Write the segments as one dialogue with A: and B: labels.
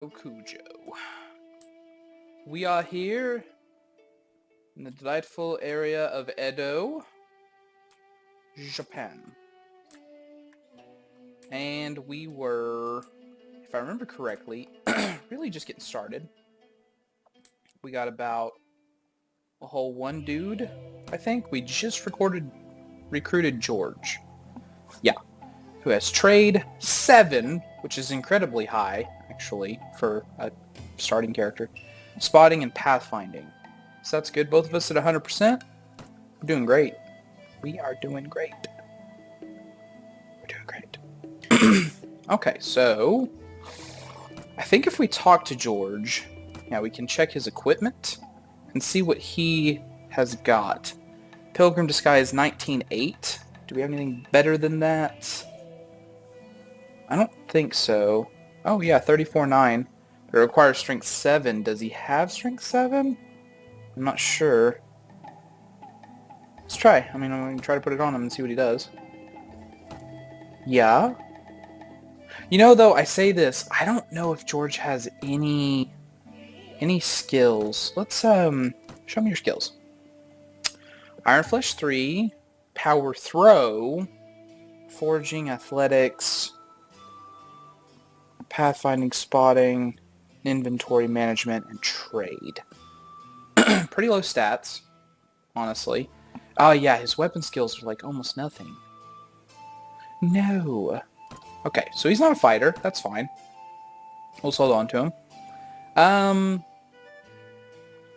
A: Gekokujo. We are here in the delightful area of Edo, Japan. And we were, if I remember correctly, really just getting started. We got about a whole one dude, I think. We just recruited George. Yeah. Who has trade 7, which is incredibly high, actually, for a starting character. Spotting and pathfinding. So that's good. Both of us at 100%. We're doing great. We are doing great. We're doing great. Okay, so I think if we talk to George, yeah, we can check his equipment and see what he has got. Pilgrim Disguise 19.8. Do we have anything better than that? I don't think so. Oh yeah, 34.9. But it requires strength 7. Does he have strength 7? I'm not sure. Let's try. I mean, I'm going to try to put it on him and see what he does. Yeah. You know, though, I say this, I don't know if George has any skills. Let's, show me your skills. Iron Flesh 3, Power Throw, Foraging, Athletics, Pathfinding, Spotting, Inventory Management, and Trade. Pretty low stats, honestly. Oh yeah, his weapon skills are like almost nothing. No. Okay, so he's not a fighter. That's fine. We'll just hold on to him.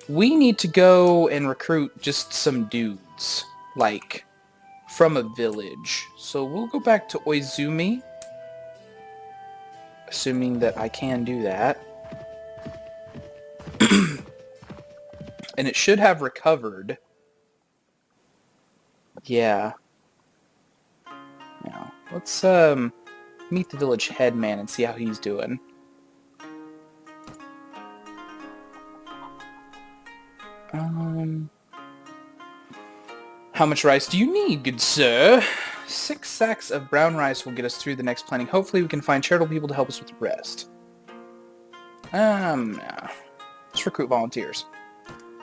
A: We need to go and recruit just some dudes, like, from a village. So we'll go back to Oizumi, assuming that I can do that. And it should have recovered. Yeah. Now, let's meet the village headman and see how he's doing. How much rice do you need, good sir? 6 sacks of brown rice will get us through the next planting. Hopefully we can find charitable people to help us with the rest. Let's recruit volunteers.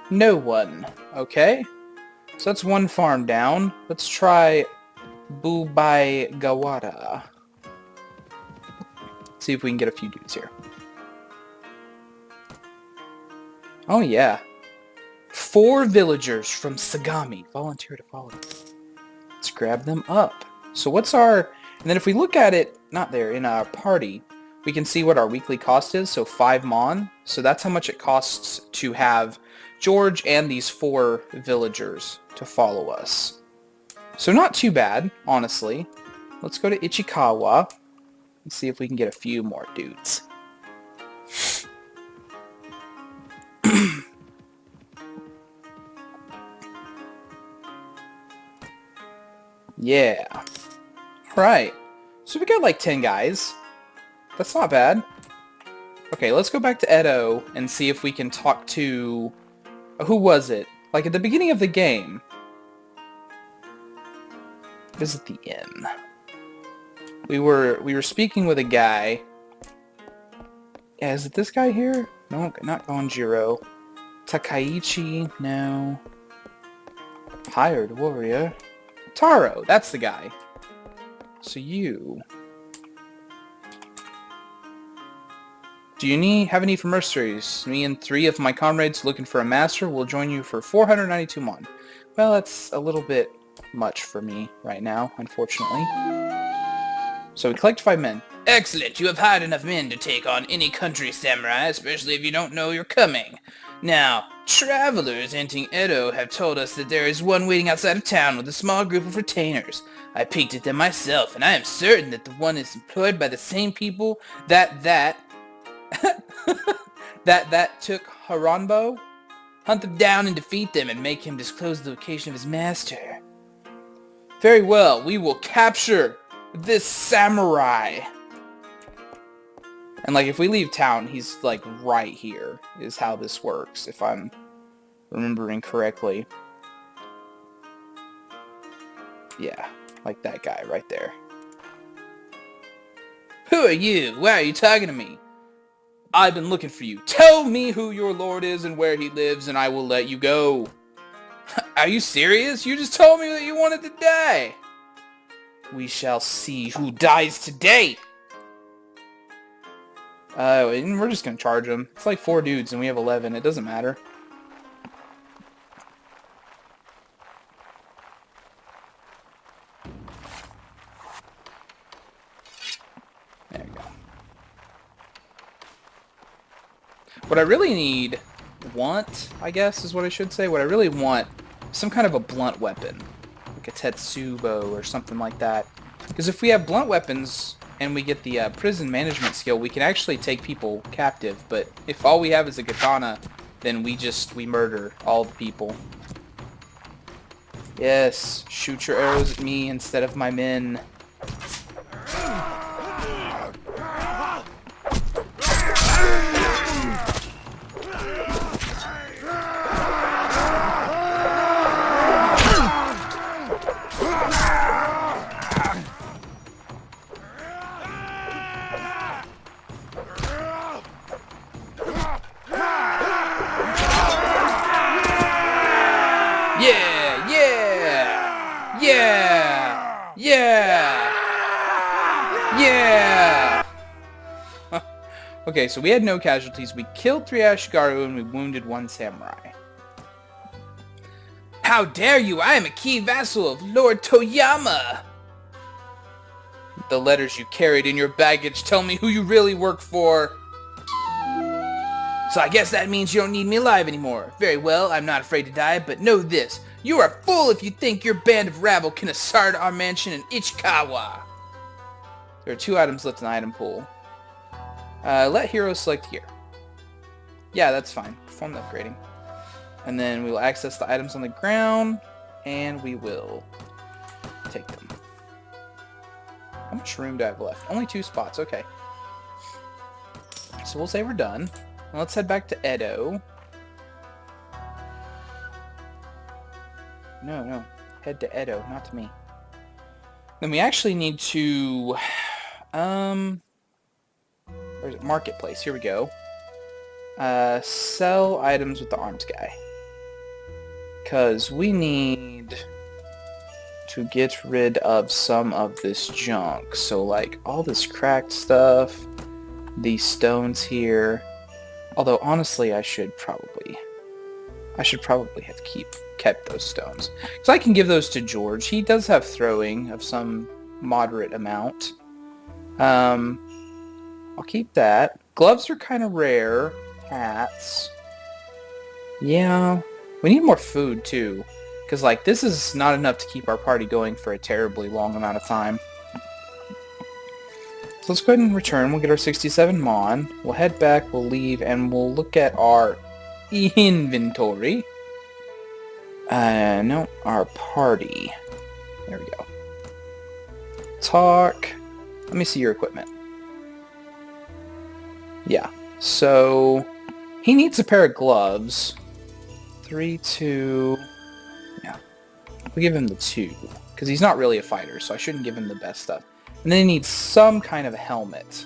A: No one. Okay. So that's one farm down. Let's try Bubai Gawara. See if we can get a few dudes here. Oh yeah. 4 villagers from Sagami volunteer to follow us. Let's grab them up. So what's our... And then if we look at it, not there, in our party, we can see what our weekly cost is. So 5 mon. So that's how much it costs to have George and these 4 villagers to follow us. So not too bad, honestly. Let's go to Ichikawa and see if we can get a few more dudes. Yeah. Right. So we got like 10 guys. That's not bad. Okay, let's go back to Edo and see if we can talk to... Who was it? Like at the beginning of the game. Visit the inn. We were speaking with a guy. Yeah, is it this guy here? No, not Gonjiro. Takaichi, no. Hired warrior. Taro, that's the guy. So you... Do you have a need for mercenaries? Me and 3 of my comrades looking for a master will join you for 492 mon. Well, that's a little bit much for me right now, unfortunately. So we collect 5 men. Excellent, you have hired enough men to take on any country samurai, especially if you don't know you're coming. Now, travelers entering Edo have told us that there is one waiting outside of town with a small group of retainers. I peeked at them myself, and I am certain that the one is employed by the same people that took Haranbo. Hunt them down and defeat them and make him disclose the location of his master. Very well, we will capture this samurai. And like if we leave town, he's like right here is how this works, if I'm remembering correctly. Yeah, like that guy right there. Who are you? Why are you talking to me? I've been looking for you. Tell me who your lord is and where he lives, and I will let you go. Are you serious? You just told me that you wanted to die. We shall see who dies today. And we're just gonna charge them. It's like 4 dudes and we have 11. It doesn't matter. There we go. What I really want, I guess is what I should say. What I really want is some kind of a blunt weapon. Like a Tetsubo or something like that. Because if we have blunt weapons and we get the prison management skill, we can actually take people captive. But if all we have is a katana, then we murder all the people. Yes, shoot your arrows at me instead of my men. Yeah, yeah, yeah, yeah, yeah. Okay, so we had no casualties. We killed 3 Ashigaru and we wounded 1 samurai. How dare you! I am a key vassal of Lord Toyama! The letters you carried in your baggage tell me who you really work for. So I guess that means you don't need me alive anymore. Very well, I'm not afraid to die, but know this. You are a fool if you think your band of rabble can assault our mansion in Ichikawa. There are 2 items left in the item pool. Let heroes select here. Yeah, that's fine. Perform the upgrading. And then we will access the items on the ground, and we will take them. How much room do I have left? Only 2 spots, okay. So we'll say we're done. Now let's head back to Edo. No. Head to Edo, not to me. Then we actually need to... where's it? Marketplace. Here we go. Sell items with the arms guy. Because we need to get rid of some of this junk. So, like, all this cracked stuff. These stones here. Although, honestly, I should probably have kept those stones. Because I can give those to George. He does have throwing of some moderate amount. I'll keep that. Gloves are kind of rare. Hats. Yeah. We need more food, too. Because, like, this is not enough to keep our party going for a terribly long amount of time. So let's go ahead and return. We'll get our 67 Mon. We'll head back, we'll leave, and we'll look at our inventory. No, our party. There we go. Talk. Let me see your equipment. Yeah. So, he needs a pair of gloves. 3, 2... Yeah. We'll give him the 2. Because he's not really a fighter, so I shouldn't give him the best stuff. And then he needs some kind of a helmet.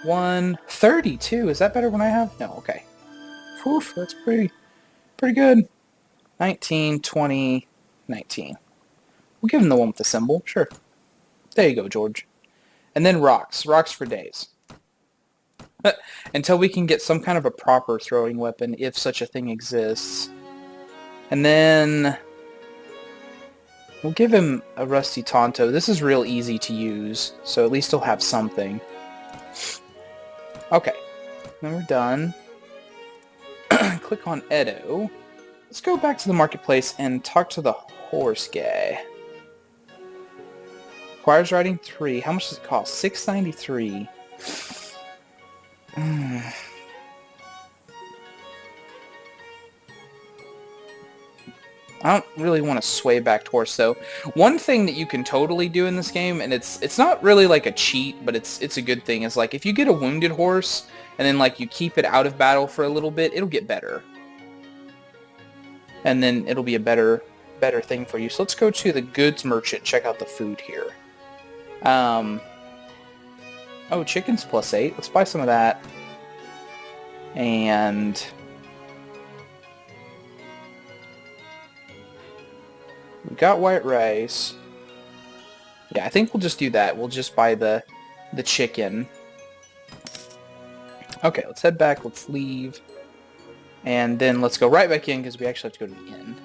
A: 132. Is that better than I have? No, okay. Whew, that's pretty good. 19, 20, 19. We'll give him the one with the symbol. Sure. There you go, George. And then rocks. Rocks for days. Until we can get some kind of a proper throwing weapon, if such a thing exists. And then... we'll give him a rusty Tonto. This is real easy to use, so at least he'll have something. Okay. Then we're done. Click on Edo. Let's go back to the marketplace and talk to the horse guy. Requires riding 3. How much does it cost? $6.93. I don't really want to sway back to horse, though. One thing that you can totally do in this game, and it's not really like a cheat, but it's a good thing, is like if you get a wounded horse and then like you keep it out of battle for a little bit, it'll get better. And then it'll be a better thing for you. So let's go to the goods merchant, check out the food here. Oh, chicken's +8. Let's buy some of that. And we got white rice. Yeah, I think we'll just do that. We'll just buy the chicken. Okay, let's head back. Let's leave. And then let's go right back in because we actually have to go to the inn.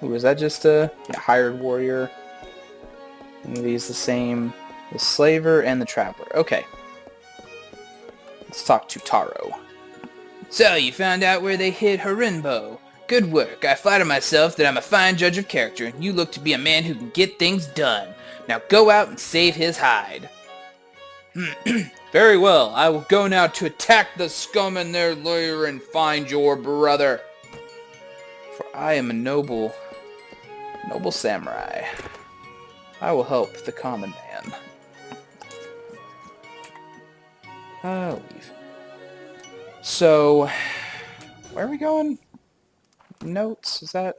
A: Ooh, is that just a hired warrior? And these the same. The slaver and the traveler. Okay. Let's talk to Taro. So, you found out where they hid Harinbo. Good work. I flatter myself that I'm a fine judge of character, and you look to be a man who can get things done. Now go out and save his hide. Very well. I will go now to attack the scum in their lair and find your brother. For I am a noble samurai. I will help the common man. I'll leave. So, where are we going? Notes, is that?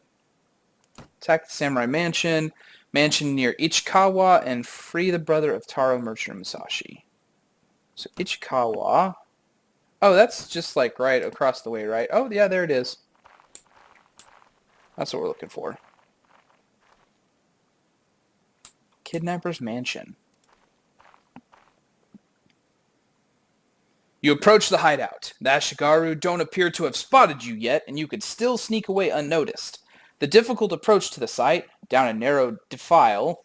A: Attack the samurai mansion near Ichikawa, and free the brother of Taro, merchant Musashi. So Ichikawa. Oh, that's just like right across the way, right? Oh, yeah, there it is. That's what we're looking for. Kidnapper's mansion. You approach the hideout. The Ashigaru don't appear to have spotted you yet, and you could still sneak away unnoticed. The difficult approach to the site, down a narrow defile,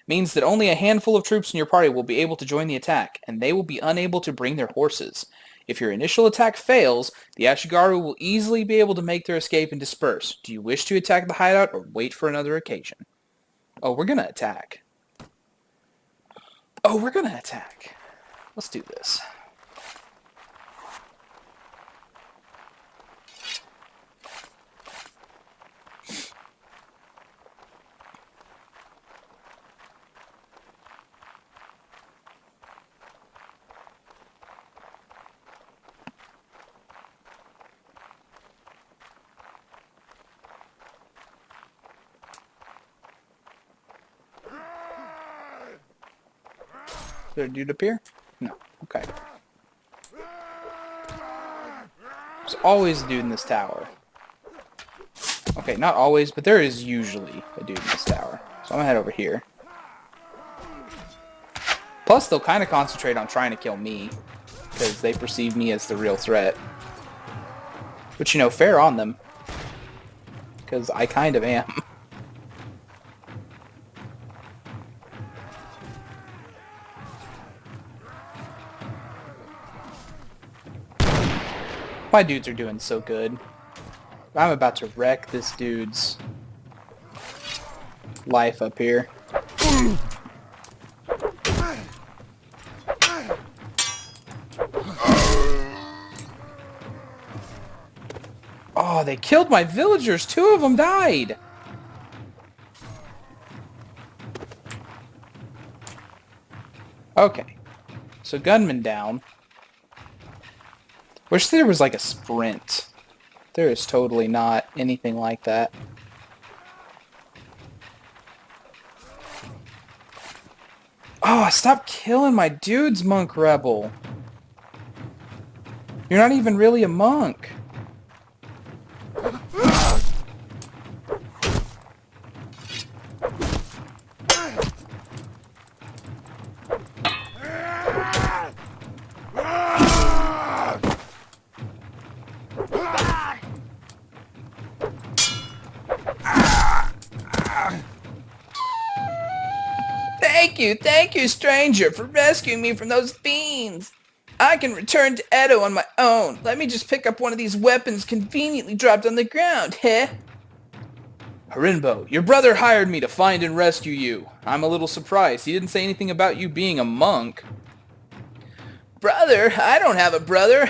A: means that only a handful of troops in your party will be able to join the attack, and they will be unable to bring their horses. If your initial attack fails, the Ashigaru will easily be able to make their escape and disperse. Do you wish to attack the hideout or wait for another occasion? Oh, we're going to attack. Let's do this. Is there a dude up here? No. Okay. There's always a dude in this tower. Okay, not always, but there is usually a dude in this tower. So I'm gonna head over here. Plus, they'll kind of concentrate on trying to kill me, because they perceive me as the real threat. Which, you know, fair on them. Because I kind of am. My dudes are doing so good. I'm about to wreck this dude's life up here. Oh, they killed my villagers! 2 of them died! Okay. So gunman down. Wish there was like a sprint. There is totally not anything like that. Oh, stop killing my dudes, monk rebel. You're not even really a monk. Thank you, stranger, for rescuing me from those fiends. I can return to Edo on my own. Let me just pick up one of these weapons conveniently dropped on the ground, heh? Harinbo, your brother hired me to find and rescue you. I'm a little surprised. He didn't say anything about you being a monk. Brother? I don't have a brother.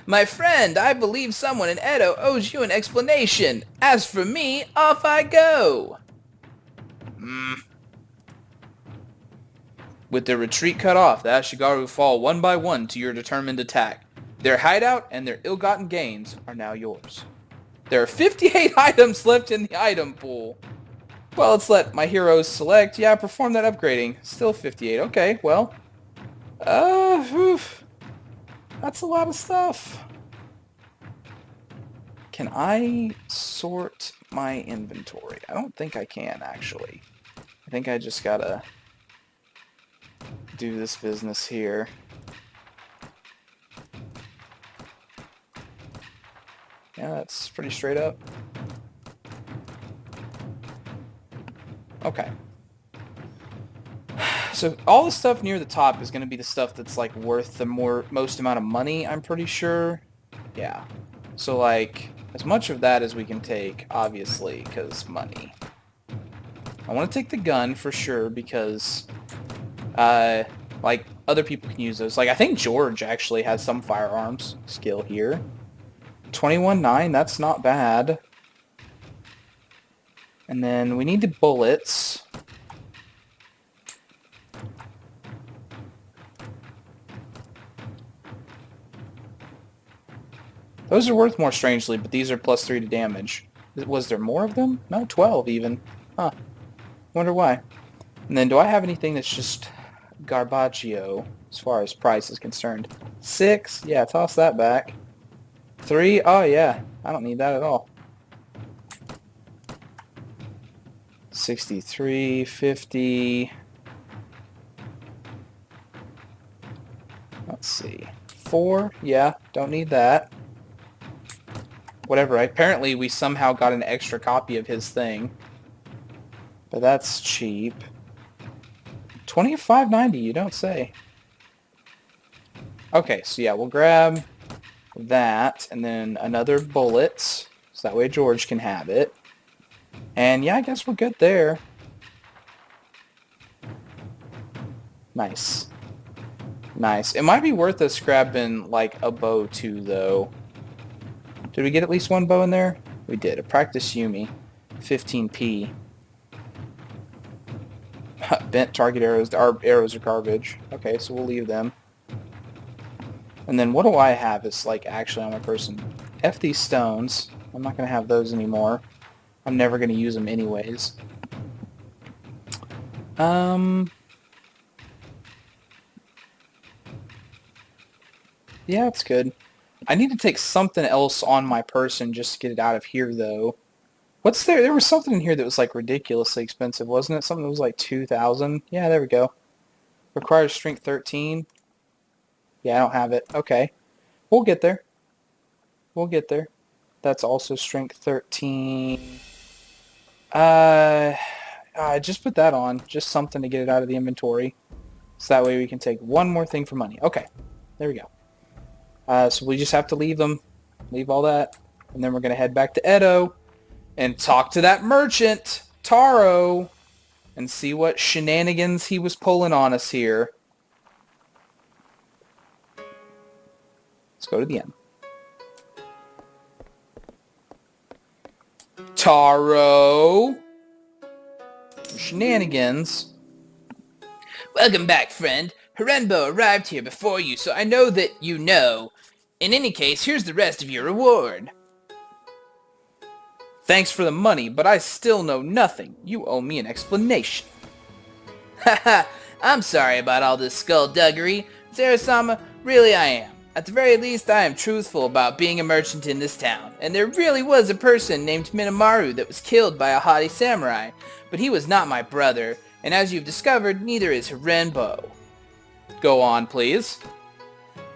A: My friend, I believe someone in Edo owes you an explanation. As for me, off I go. With their retreat cut off, the Ashigaru fall one by one to your determined attack. Their hideout and their ill-gotten gains are now yours. There are 58 items left in the item pool. Well, let's let my heroes select. Yeah, perform that upgrading. Still 58. Okay, well. Oof. That's a lot of stuff. Can I sort my inventory? I don't think I can, actually. I think I just gotta do this business here. Yeah, that's pretty straight up. Okay. So all the stuff near the top is going to be the stuff that's like worth the most amount of money, I'm pretty sure. Yeah. So like as much of that as we can take, obviously, because money. I want to take the gun for sure because like other people can use those. Like I think George actually has some firearms skill here. 21.9, that's not bad. And then we need the bullets. Those are worth more strangely, but these are +3 to damage. Was there more of them? No, 12 even. Huh. Wonder why. And then do I have anything that's just garbaggio as far as price is concerned? 6? Yeah, toss that back. 3? Oh yeah, I don't need that at all. 63, 50. Let's see. 4? Yeah, don't need that. Whatever. Apparently we somehow got an extra copy of his thing. But that's cheap. 25.90, you don't say. Okay, so yeah, we'll grab that and then another bullet. So that way George can have it. And yeah, I guess we're good there. Nice. Nice. It might be worth us grabbing like a bow too, though. Did we get at least one bow in there? We did. A practice Yumi. 15p. Bent target arrows. Our arrows are garbage. Okay, so we'll leave them. And then what do I have is like actually on my person? F these stones. I'm not going to have those anymore. I'm never going to use them anyways. Yeah, that's good. I need to take something else on my person just to get it out of here, though. What's there? There was something in here that was, like, ridiculously expensive, wasn't it? Something that was, like, 2,000. Yeah, there we go. Requires strength 13. Yeah, I don't have it. Okay. We'll get there. We'll get there. That's also strength 13. Just put that on. Just something to get it out of the inventory. So that way we can take one more thing for money. Okay. There we go. So we just have to leave them. Leave all that. And then we're going to head back to Edo and talk to that merchant, Taro, and see what shenanigans he was pulling on us here. Let's go to the end. Taro! Shenanigans.
B: Welcome back, friend. Harenbo arrived here before you, so I know that you know. In any case, here's the rest of your reward.
A: Thanks for the money, but I still know nothing. You owe me an explanation.
B: Haha, I'm sorry about all this skullduggery. Sarasama, really I am. At the very least, I am truthful about being a merchant in this town, and there really was a person named Minamaru that was killed by a haughty samurai, but he was not my brother, and as you've discovered, neither is Harenbo.
A: Go on, please.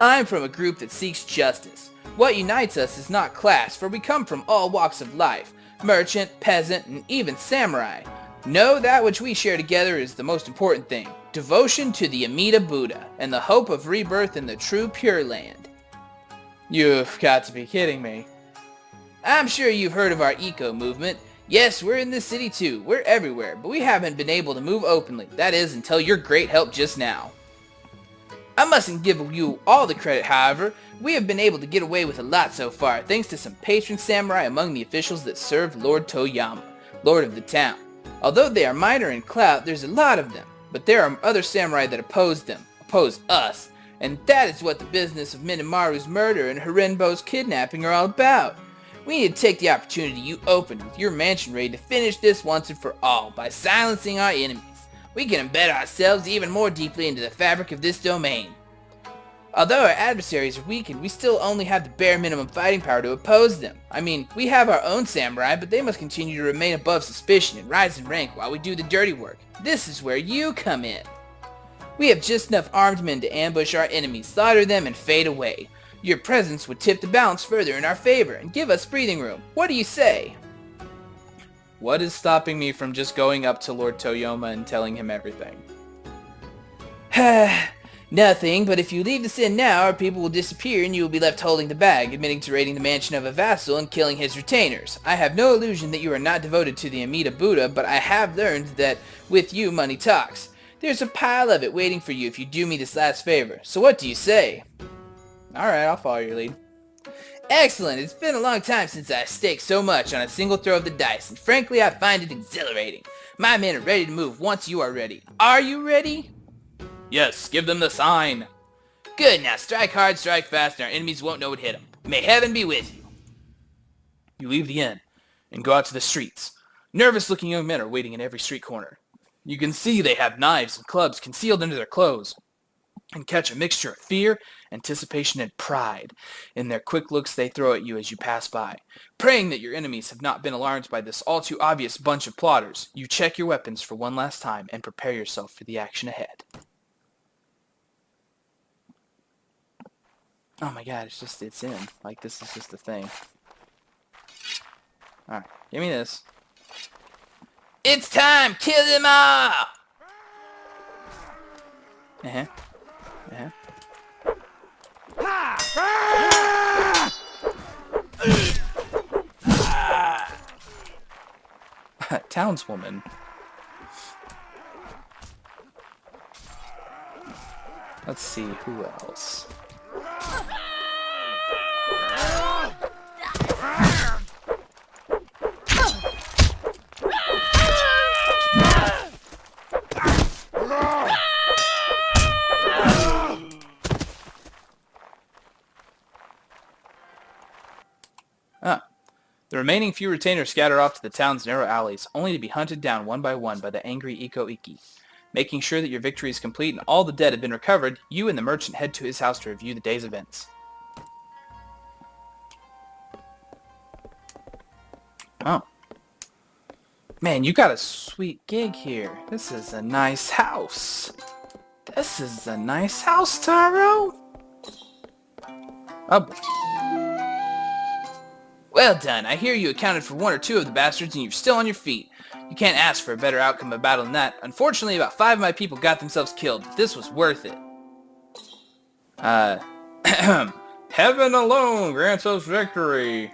B: I'm from a group that seeks justice. What unites us is not class, for we come from all walks of life, merchant, peasant, and even samurai. No, that which we share together is the most important thing. Devotion to the Amida Buddha, and the hope of rebirth in the true Pure Land.
A: You've got to be kidding me.
B: I'm sure you've heard of our eco movement. Yes, we're in this city too. We're everywhere, but we haven't been able to move openly. That is, until your great help just now. I mustn't give you all the credit, however. We have been able to get away with a lot so far, thanks to some patron samurai among the officials that serve Lord Toyama, Lord of the town. Although they are minor in clout, there's a lot of them. But there are other samurai that oppose them, oppose us, and that is what the business of Minamaru's murder and Harenbo's kidnapping are all about. We need to take the opportunity you opened with your mansion raid to finish this once and for all by silencing our enemies. We can embed ourselves even more deeply into the fabric of this domain. Although our adversaries are weakened, we still only have the bare minimum fighting power to oppose them. I mean, we have our own samurai, but they must continue to remain above suspicion and rise in rank while we do the dirty work. This is where you come in. We have just enough armed men to ambush our enemies, slaughter them, and fade away. Your presence would tip the balance further in our favor and give us breathing room. What do you say?
A: What is stopping me from just going up to Lord Toyoma and telling him everything?
B: Nothing, but if you leave this inn now, our people will disappear and you will be left holding the bag, admitting to raiding the mansion of a vassal and killing his retainers. I have no illusion that you are not devoted to the Amida Buddha, but I have learned that with you money talks. There's a pile of it waiting for you if you do me this last favor. So what do you say?
A: Alright, I'll follow your lead.
B: Excellent! It's been a long time since I staked so much on a single throw of the dice, and frankly I find it exhilarating. My men are ready to move once you are ready. Are you ready?
A: Yes, give them the sign.
B: Good, now strike hard, strike fast, and our enemies won't know what hit them. May heaven be with you.
A: You leave the inn and go out to the streets. Nervous-looking young men are waiting in every street corner. You can see they have knives and clubs concealed under their clothes, and catch a mixture of fear, anticipation, and pride in their quick looks they throw at you as you pass by. Praying that your enemies have not been alarmed by this all too obvious bunch of plotters, you check your weapons for one last time and prepare yourself for the action ahead. Oh my god, it's in. Like, this is just the thing. Alright, give me this.
B: It's time! Kill them all!
A: Uh-huh. Townswoman. Let's see, who else? The remaining few retainers scatter off to the town's narrow alleys, only to be hunted down one by the angry Iko Iki. Making sure that your victory is complete and all the dead have been recovered, you and the merchant head to his house to review the day's events. Oh. Man, you got a sweet gig here. This is a nice house. This is a nice house, Taro. Oh boy.
B: Well done. I hear you accounted for one or two of the bastards and you're still on your feet. You can't ask for a better outcome of battle than that. Unfortunately, about 5 of my people got themselves killed, but this was worth it.
A: Heaven alone grants us victory.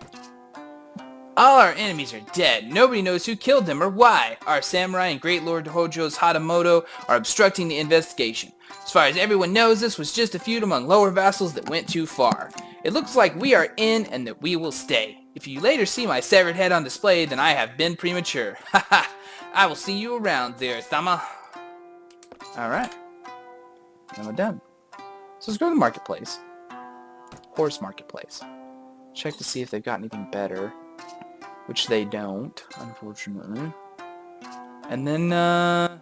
B: All our enemies are dead. Nobody knows who killed them or why. Our samurai and Great Lord Hojo's Hatamoto are obstructing the investigation. As far as everyone knows, this was just a feud among lower vassals that went too far. It looks like we are in and that we will stay. If you later see my severed head on display, then I have been premature. Haha! I will see you around there, Sama.
A: Alright. And we're done. So let's go to the marketplace. Horse marketplace. Check to see if they've got anything better. Which they don't, unfortunately. And then, man.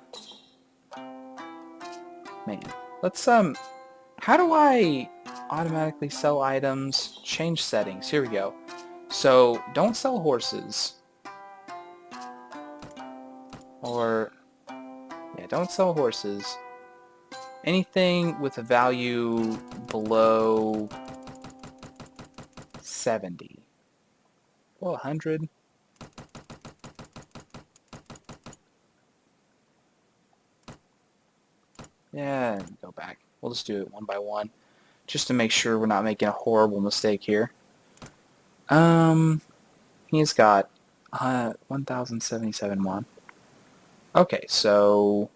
A: Let's, how do I automatically sell items? Change settings. Here we go. So, don't sell horses. Or, yeah, don't sell horses. Anything with a value below 70. Well, 100. Yeah, go back. We'll just do it one by one. Just to make sure we're not making a horrible mistake here. He's got 1,077 won. Okay, so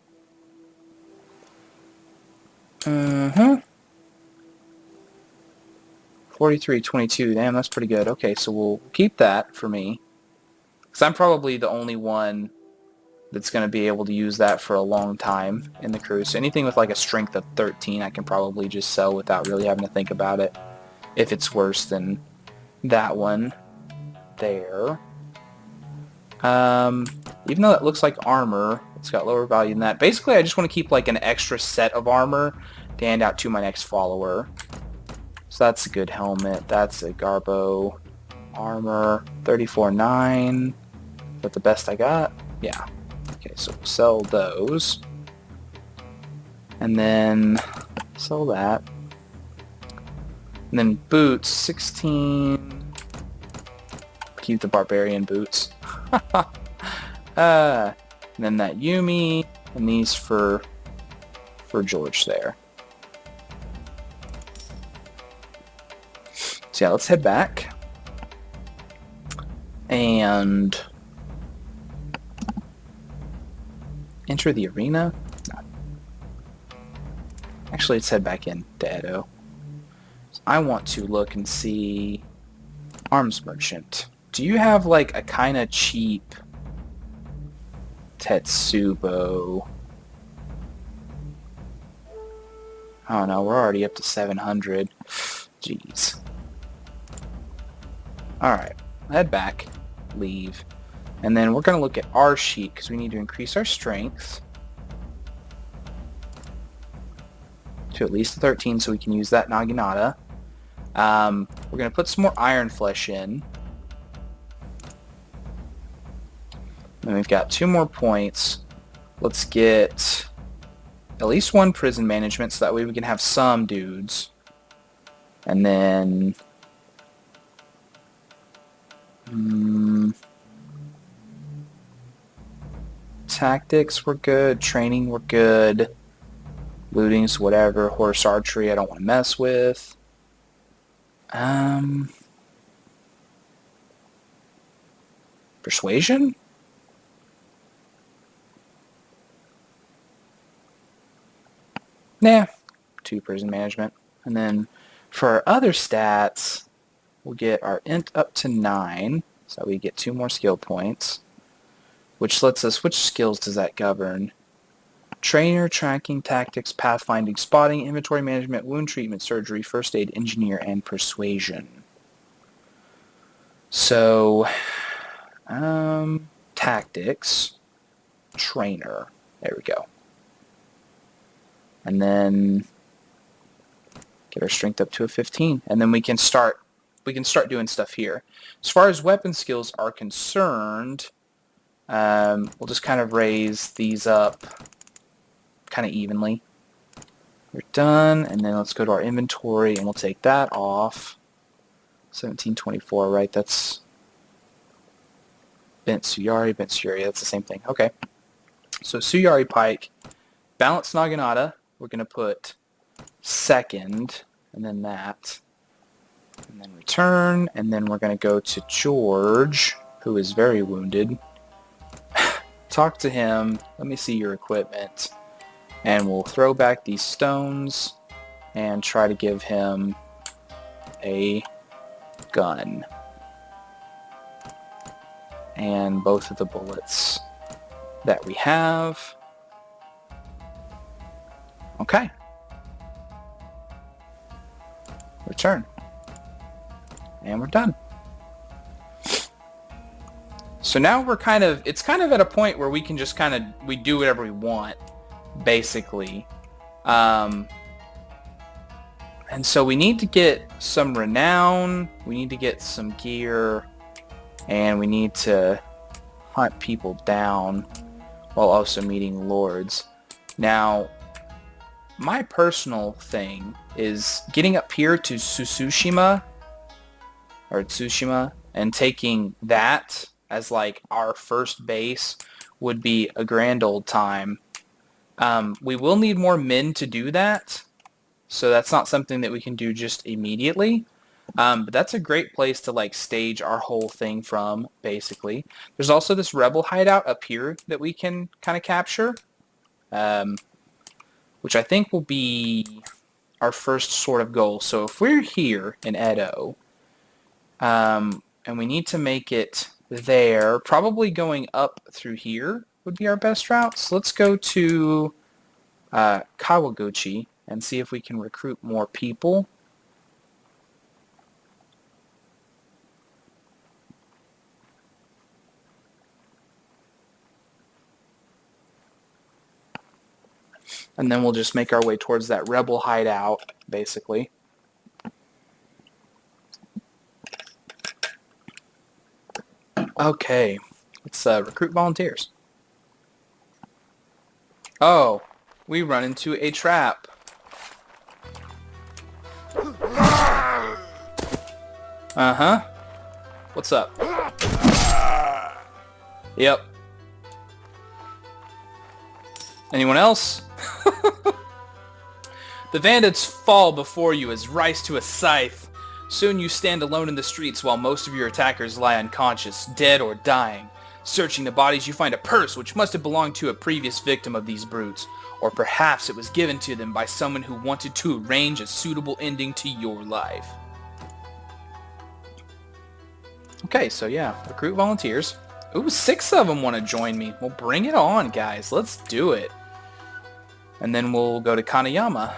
A: 43.22. Damn, that's pretty good. Okay, so we'll keep that for me. Because I'm probably the only one that's going to be able to use that for a long time in the crew. So anything with like a strength of 13 I can probably just sell without really having to think about it. If it's worse than that one there. Even though it looks like armor, It's got lower value than that. Basically, I just want to keep like an extra set of armor to hand out to my next follower. So that's a good helmet. That's a Garbo armor. 34.9. Is that the best I got? Yeah. Okay, so we'll sell those. And then sell that. And then boots, 16. Keep the barbarian boots. And then that Yumi, and these for George there. So yeah, let's head back. And enter the arena. Actually, let's head back in to Edo. So I want to look and see arms merchant. Do you have like a kind of cheap Tetsubo? Oh no, we're already up to 700. Jeez. Alright, head back, leave, and then we're going to look at our sheet because we need to increase our strength to at least 13 so we can use that Naginata. We're going to put some more Iron Flesh in. And we've got 2 more points. Let's get at least 1 prison management so that way we can have some dudes. And then tactics were good, training were good, looting's whatever, horse archery I don't want to mess with. Persuasion? Nah, 2 prison management. And then for our other stats, we'll get our int up to 9, so we get 2 more skill points, which lets us, which skills does that govern? Trainer, tracking, tactics, pathfinding, spotting, inventory management, wound treatment, surgery, first aid, engineer, and persuasion. So, tactics, trainer, there we go. And then get our strength up to a 15, and then we can start doing stuff here. As far as weapon skills are concerned, we'll just kind of raise these up kind of evenly. We're done, and then let's go to our inventory, and we'll take that off. 1724, right? That's Bent Suyari, that's the same thing. Okay. So Suyari Pike, Balanced Naginata, we're going to put second, and then that. And then return, and then we're going to go to George, who is very wounded. Talk to him. Let me see your equipment. And we'll throw back these stones and try to give him a gun. And both of the bullets that we have. Okay. Return. And we're done. So now we're it's kind of at a point where we can just we do whatever we want, basically. And so we need to get some renown, we need to get some gear, and we need to hunt people down while also meeting lords. Now, my personal thing is getting up here to Tsushima, and taking that as like our first base would be a grand old time. We will need more men to do that, so that's not something that we can do just immediately. But that's a great place to like stage our whole thing from, basically. There's also this rebel hideout up here that we can kind of capture, which I think will be our first sort of goal. So if we're here in Edo, and we need to make it there, probably going up through here would be our best route. So let's go to Kawaguchi and see if we can recruit more people. And then we'll just make our way towards that rebel hideout, basically. Okay, let's recruit volunteers. Oh, we run into a trap. Uh-huh. What's up? Yep. Anyone else? The bandits fall before you as rice to a scythe. Soon you stand alone in the streets while most of your attackers lie unconscious, dead or dying. Searching the bodies, you find a purse which must have belonged to a previous victim of these brutes, or perhaps it was given to them by someone who wanted to arrange a suitable ending to your life. Okay, so yeah, recruit volunteers. Ooh, 6 of them want to join me. Well, bring it on, guys. Let's do it. And then we'll go to Kanayama.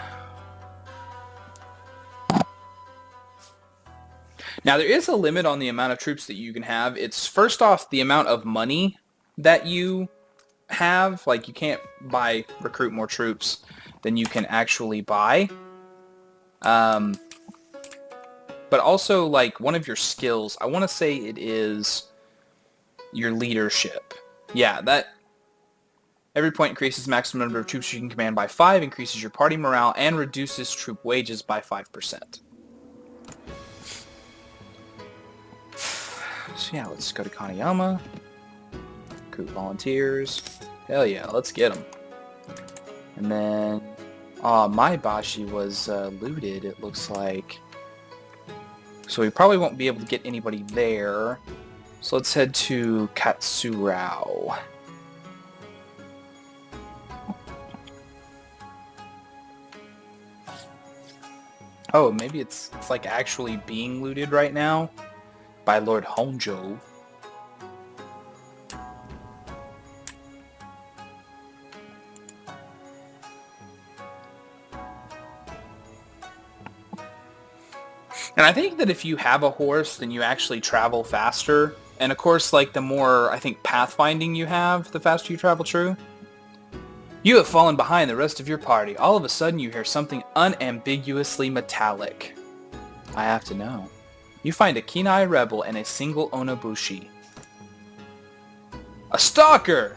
A: Now, there is a limit on the amount of troops that you can have. It's, first off, the amount of money that you have. Like, you can't recruit more troops than you can actually buy. But also, like, one of your skills, I want to say it is your leadership. Yeah, that... Every point increases the maximum number of troops you can command by 5, increases your party morale, and reduces troop wages by 5%. So yeah, let's go to Kanayama. Recruit volunteers. Hell yeah, let's get them. And then... my Bashi was looted, it looks like. So we probably won't be able to get anybody there. So let's head to Katsurao. Oh, maybe it's like actually being looted right now by Lord Honjo. And I think that if you have a horse, then you actually travel faster. And of course, like, the more, I think, pathfinding you have, the faster you travel, true? You have fallen behind the rest of your party. All of a sudden, you hear something unambiguously metallic. I have to know. You find a Kinai rebel and a single Onobushi. A stalker!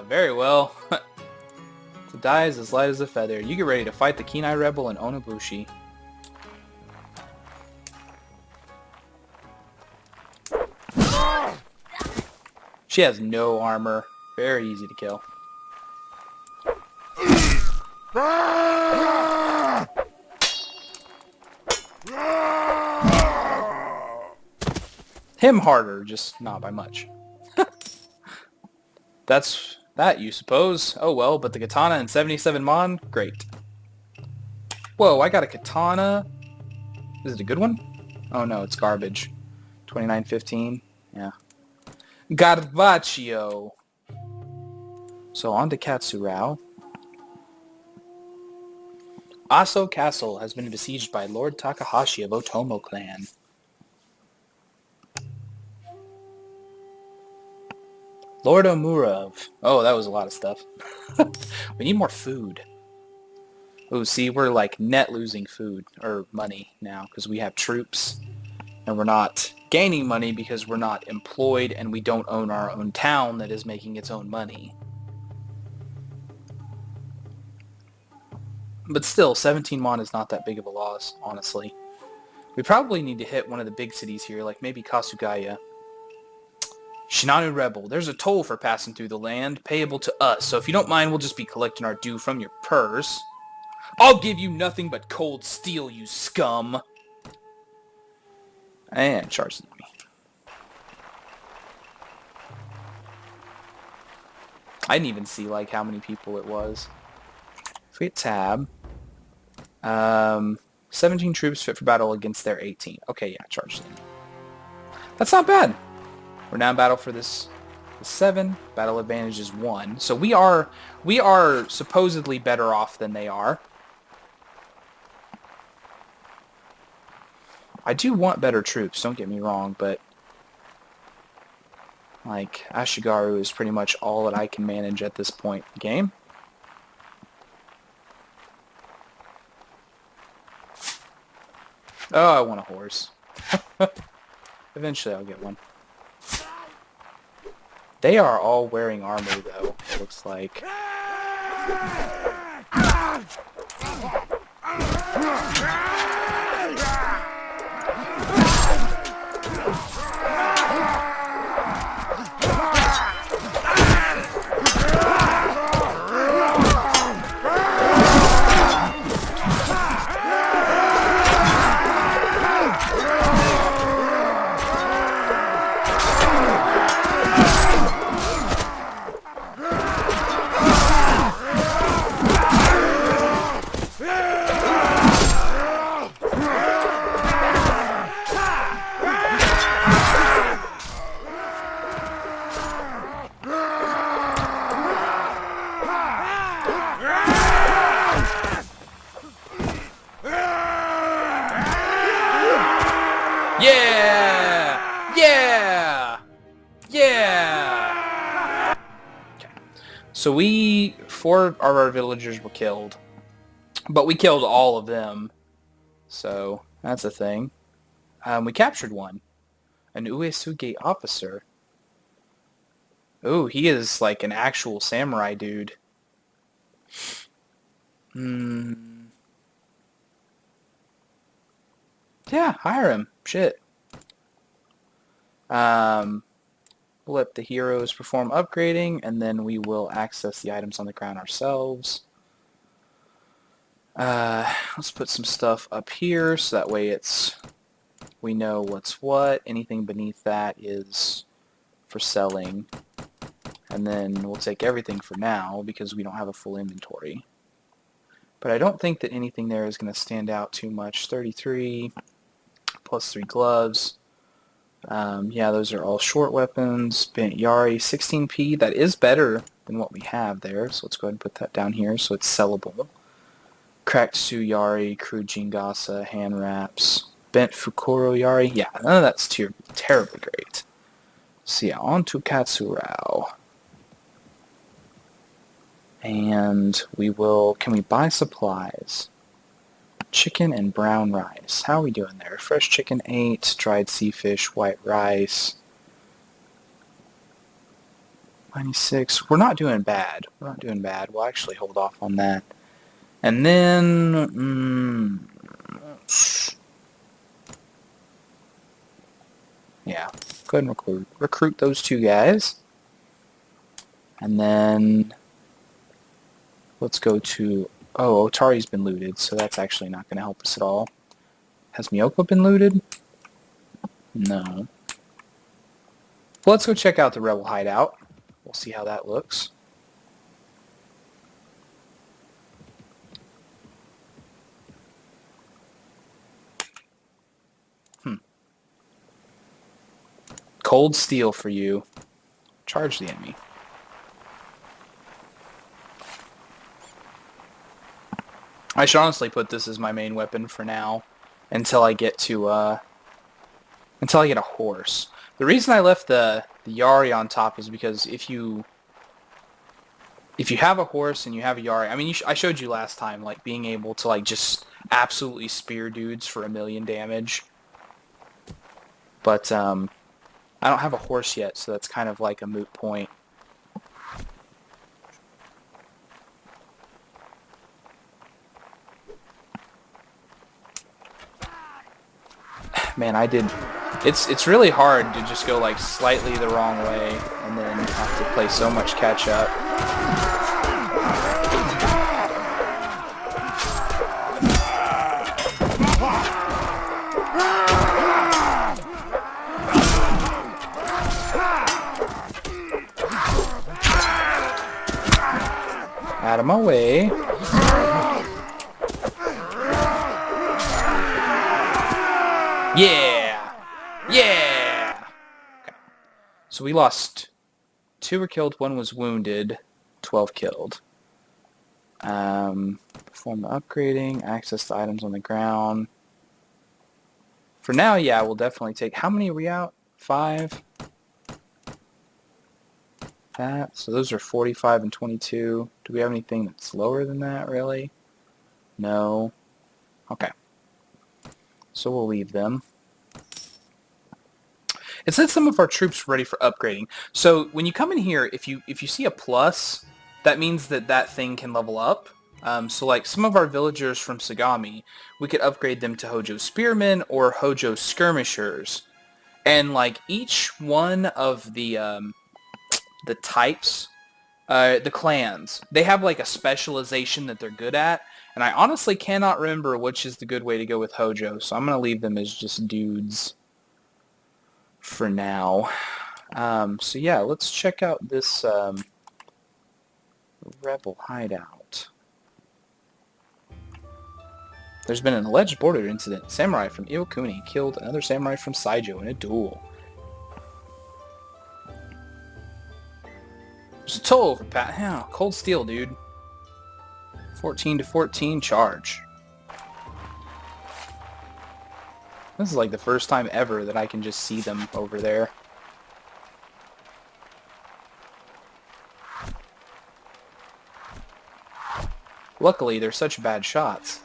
A: Very well. The die is as light as a feather. You get ready to fight the Kinai rebel and Onobushi. She has no armor. Very easy to kill. Him harder, just not by much. That's that, you suppose. Oh well, but the katana and 77 mon? Great. Whoa, I got a katana. Is it a good one? Oh no, it's garbage. 2915. Yeah. Garbaccio. So on to Katsurao. Aso Castle has been besieged by Lord Takahashi of Otomo clan. Lord Omura of... Oh, that was a lot of stuff. We need more food. Oh, see, we're like net losing food, or money now, because we have troops. And we're not gaining money because we're not employed and we don't own our own town that is making its own money. But still, 17 mon is not that big of a loss, honestly. We probably need to hit one of the big cities here, like maybe Kasugaya. Shinano Rebel, there's a toll for passing through the land, payable to us, so if you don't mind, we'll just be collecting our due from your purse. I'll give you nothing but cold steel, you scum! And charge the enemy. I didn't even see, like, how many people it was. If we hit tab... 17 troops fit for battle against their 18. Okay, yeah, charge them. That's not bad. We're now in battle for this 7. Battle advantage is 1. So we are supposedly better off than they are. I do want better troops, don't get me wrong, but like Ashigaru is pretty much all that I can manage at this point in the game. Oh, I want a horse. Eventually I'll get one. They are all wearing armor, though, it looks like. Yeah! Yeah! Yeah! Okay. So four of our villagers were killed. But we killed all of them. So, that's a thing. We captured one. An Uesugi officer. Oh, he is like an actual samurai dude. Yeah, hire him. Shit. We'll let the heroes perform upgrading, and then we will access the items on the ground ourselves. Let's put some stuff up here, so that way we know what's what. Anything beneath that is for selling. And then we'll take everything for now, because we don't have a full inventory. But I don't think that anything there is going to stand out too much. 33, plus 3 gloves. Yeah, those are all short weapons. Bent Yari, 16p. That is better than what we have there, so let's go ahead and put that down here so it's sellable. Cracked Su Yari, Crude Jingasa, hand wraps. Bent Fukuro Yari. Yeah, none of that's terribly great. So yeah, on to Katsurao. And we will... Can we buy supplies? Chicken and brown rice. How are we doing there? Fresh chicken 8, dried sea fish, white rice. 96. We're not doing bad. We're not doing bad. We'll actually hold off on that. And then... yeah. Go ahead and recruit those two guys. And then... let's go to... oh, Otari's been looted, so that's actually not going to help us at all. Has Miyoko been looted? No. Well, let's go check out the rebel hideout. We'll see how that looks. Cold steel for you. Charge the enemy. I should honestly put this as my main weapon for now, until I get to until I get a horse. The reason I left the Yari on top is because if you have a horse and you have a Yari, I mean, I showed you last time, like being able to like just absolutely spear dudes for 1,000,000 damage. But I don't have a horse yet, so that's kind of like a moot point. Man, it's really hard to just go like slightly the wrong way and then have to play so much catch up. Out of my way. Yeah! Yeah! Okay. So we lost 2 were killed, 1 was wounded, 12 killed. Perform the upgrading, access the items on the ground. For now, yeah, we'll definitely take... how many are we out? 5? That. So those are 45 and 22. Do we have anything that's lower than that, really? No. Okay. So we'll leave them. It said some of our troops were ready for upgrading. So when you come in here, if you see a plus, that means that thing can level up. So like some of our villagers from Sagami, we could upgrade them to Hojo Spearmen or Hojo Skirmishers. And like each one of the types, the clans, they have like a specialization that they're good at. And I honestly cannot remember which is the good way to go with Hojo. So I'm going to leave them as just dudes for now. So yeah, let's check out this rebel hideout. There's been an alleged border incident. Samurai from Iwakuni killed another samurai from Saijo in a duel. There's a toll for Pat. Yeah, cold steel, dude. 14 to 14 charge. This is like the first time ever that I can just see them over there. Luckily, they're such bad shots.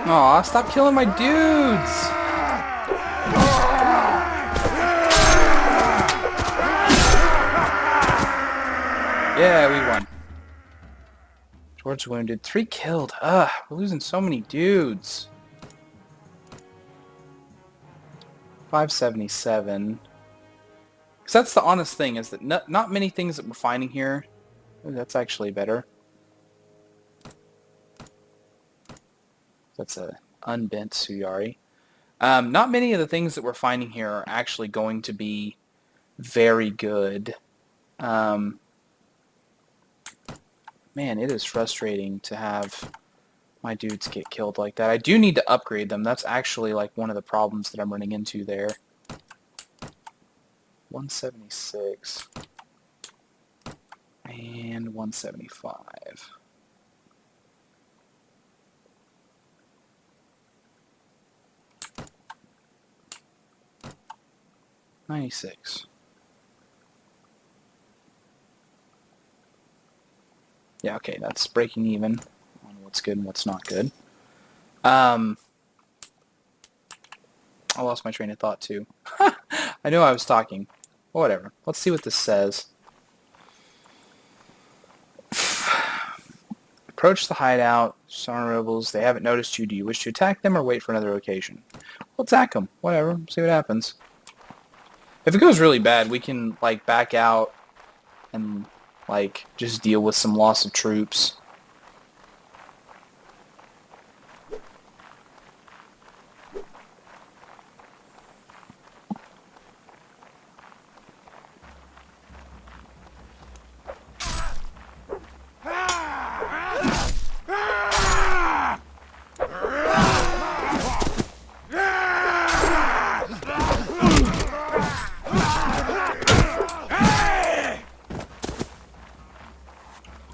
A: Aw, stop killing my dudes! Yeah, we won. George wounded. 3 killed. Ugh, we're losing so many dudes. 577. Because that's the honest thing, is that not many things that we're finding here... Ooh, that's actually better. That's a unbent Suyari. Not many of the things that we're finding here are actually going to be very good. Man, it is frustrating to have my dudes get killed like that. I do need to upgrade them. That's actually like one of the problems that I'm running into there. 176. And 175. 96. Yeah, okay, that's breaking even on what's good and what's not good. I lost my train of thought too. I knew I was talking. Whatever. Let's see what this says. Approach the hideout. Sarn rebels. They haven't noticed you. Do you wish to attack them or wait for another occasion? We'll attack them. Whatever. See what happens. If it goes really bad, we can, like, back out and, like, just deal with some loss of troops.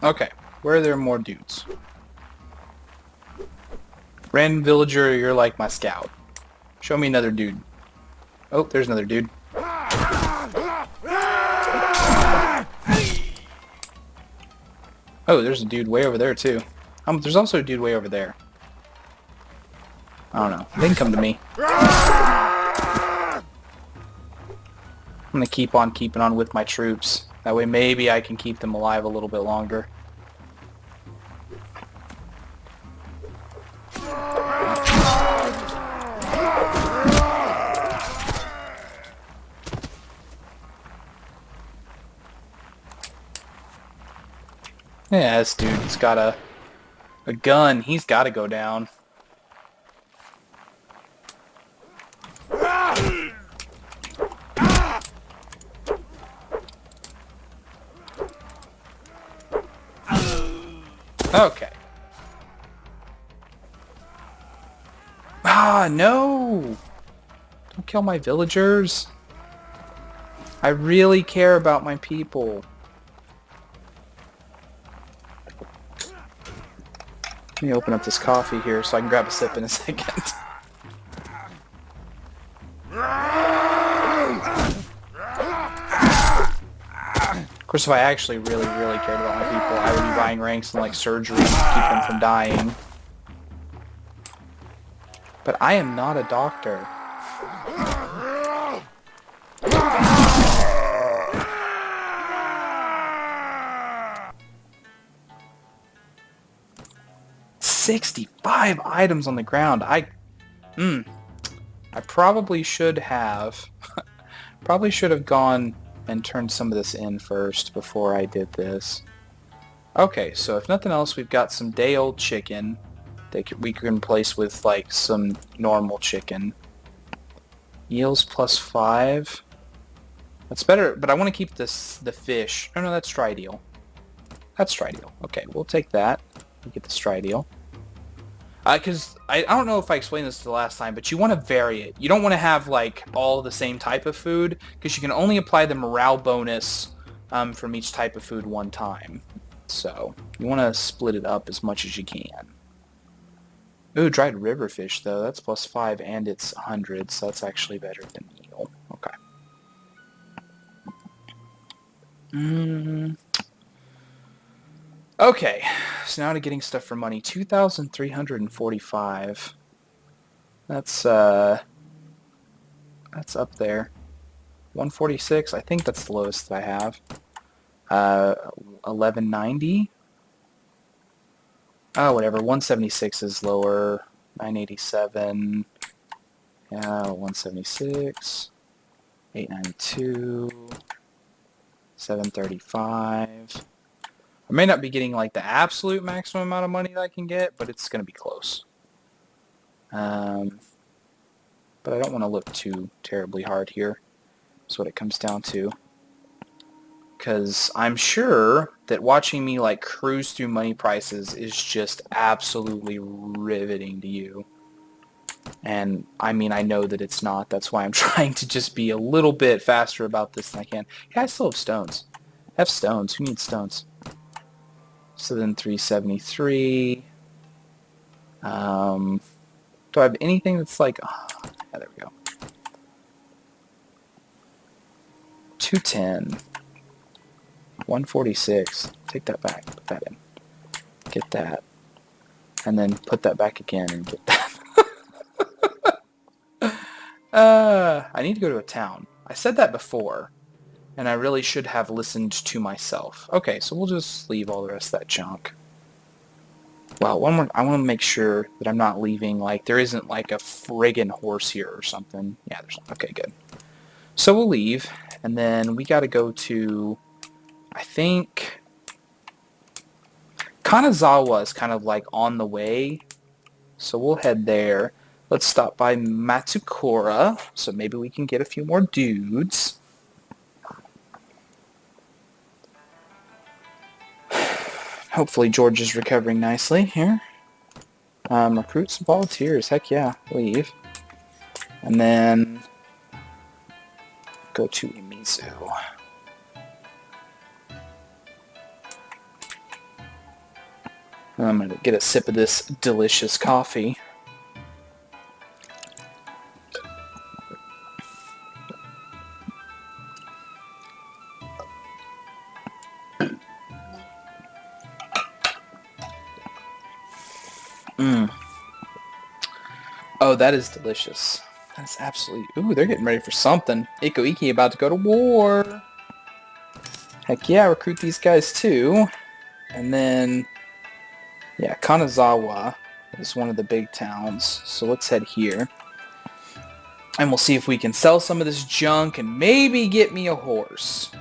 A: Okay, where are there more dudes? Random villager, you're like my scout. Show me another dude. Oh, there's another dude. Oh, there's a dude way over there too. There's also a dude way over there. I don't know. They can come to me. I'm gonna keep on keeping on with my troops. That way maybe I can keep them alive a little bit longer. Yeah, this dude's got a gun. He's got to go down. Okay. Ah, no! Don't kill my villagers. I really care about my people. Let me open up this coffee here so I can grab a sip in a second. Of course, if I actually really cared about my people, I would be buying ranks and like surgery to keep them from dying. But I am not a doctor. $65 items on the ground. I probably should have gone and turned some of this in first before I did this. Okay, so if nothing else, we've got some day-old chicken that we can replace with like some normal chicken. Yields +5. That's better, but I want to keep the fish. Oh no, that's Strideal. That's Strideal. Okay, we'll take that. We'll get the Strideal. Because I don't know if I explained this the last time, but you want to vary it. You don't want to have like all the same type of food, because you can only apply the morale bonus from each type of food one time. So you want to split it up as much as you can. Ooh, dried river fish though. That's +5 and it's 100, so that's actually better than eel. Okay. Okay, so now to getting stuff for money. 2,345. That's up there. 146. I think that's the lowest that I have. 1190. Oh, whatever. 176 is lower. 987. Yeah, 176. 892. 735. I may not be getting like the absolute maximum amount of money that I can get, but it's going to be close. But I don't want to look too terribly hard here. That's what it comes down to. Because I'm sure that watching me like cruise through money prices is just absolutely riveting to you. And I mean, I know that it's not. That's why I'm trying to just be a little bit faster about this than I can. Yeah, I still have stones. I have stones. Who needs stones? So then 373. Do I have anything that's like... Oh, yeah, there we go. 210. 146. Take that back. Put that in. Get that. And then put that back again and get that. I need to go to a town. I said that before. And I really should have listened to myself. Okay, so we'll just leave all the rest of that junk. Well, one more. I want to make sure that I'm not leaving, like, there isn't, like, a friggin' horse here or something. Yeah, there's not. Okay, good. So we'll leave, and then we got to go to, I think, Kanazawa is kind of, like, on the way. So we'll head there. Let's stop by Matsukura, so maybe we can get a few more dudes. Hopefully George is recovering nicely here. Recruit some volunteers. Heck yeah. Leave. And then go to Imizu. I'm going to get a sip of this delicious coffee. Oh, that is delicious. That's absolutely... Ooh, they're getting ready for something. Ikoiki about to go to war. Heck yeah, recruit these guys too. And then... Yeah, Kanazawa is one of the big towns. So let's head here. And we'll see if we can sell some of this junk and maybe get me a horse.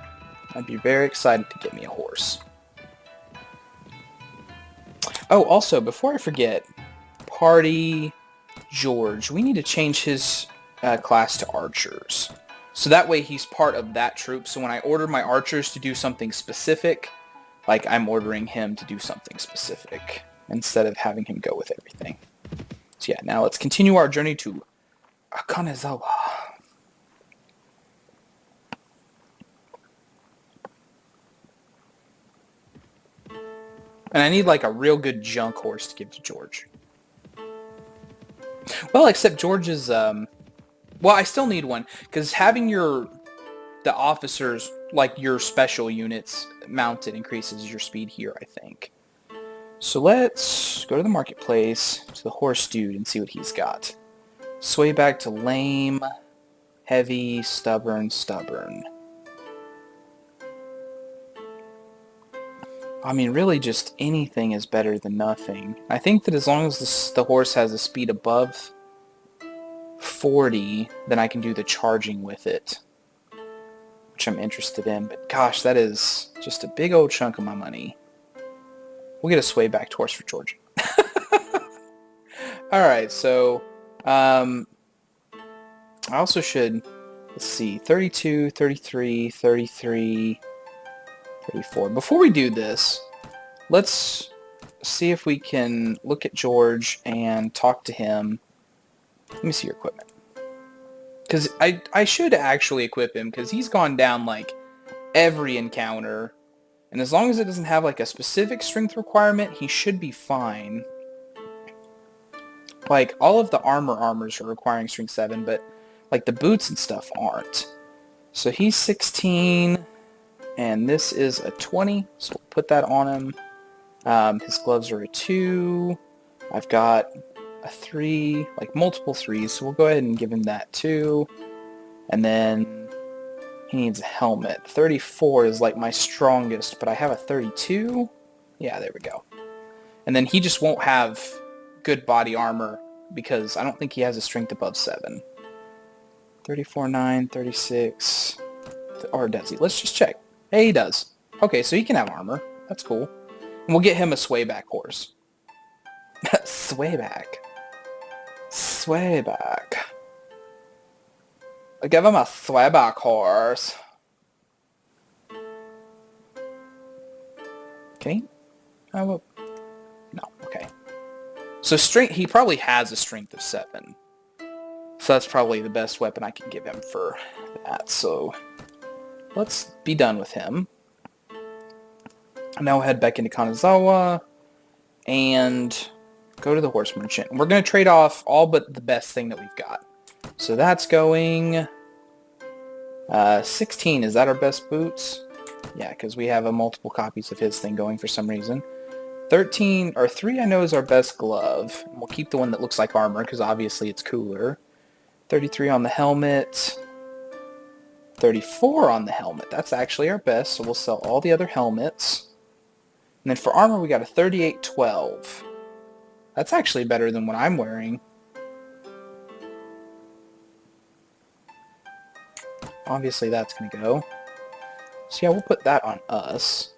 A: I'd be very excited to get me a horse. Oh, also, before I forget, Party George. We need to change his class to archers. So that way he's part of that troop. So when I order my archers to do something specific, like I'm ordering him to do something specific instead of having him go with everything. So So yeah, now let's continue our journey to Kanazawa. And I need like a real good junk horse to give to George. Well, except George's, well, I still need one, because having the officers, like your special units mounted increases your speed here, I think. So let's go to the marketplace, to the horse dude, and see what he's got. Sway back to lame, heavy, stubborn. I mean, really just anything is better than nothing. I think that as long as the horse has a speed above 40, then I can do the charging with it, which I'm interested in. But gosh, that is just a big old chunk of my money. We'll get a sway-backed horse for George. Alright, so I also should, let's see, 32, 33, 33, 34. Before we do this, let's see if we can look at George and talk to him. Let me see your equipment. Because I should actually equip him, because he's gone down like every encounter. And as long as it doesn't have like a specific strength requirement, he should be fine. Like all of the armors are requiring strength 7, but like the boots and stuff aren't. So he's 16, and this is a 20, so we'll put that on him. His gloves are a 2. I've got a 3, like multiple 3s, so we'll go ahead and give him that too. And then he needs a helmet. 34 is like my strongest, but I have a 32. Yeah, there we go. And then he just won't have good body armor because I don't think he has a strength above 7. 34, 9, 36. Or does he? Let's just check. Hey, he does. Okay, so he can have armor. That's cool. And we'll get him a swayback horse. Swayback. I'll give him a swayback horse. Can he? No, okay. So strength, he probably has a strength of 7. So that's probably the best weapon I can give him for that. So let's be done with him. Now we'll head back into Kanazawa and go to the horse merchant. We're going to trade off all but the best thing that we've got. So that's going 16. Is that our best boots? Yeah, because we have multiple copies of his thing going for some reason. 13 or 3 I know is our best glove. We'll keep the one that looks like armor because obviously it's cooler. 33 on the helmet. 34 on the helmet. That's actually our best, so we'll sell all the other helmets. And then for armor we got a 38-12. That's actually better than what I'm wearing. Obviously that's going to go. So yeah, we'll put that on us.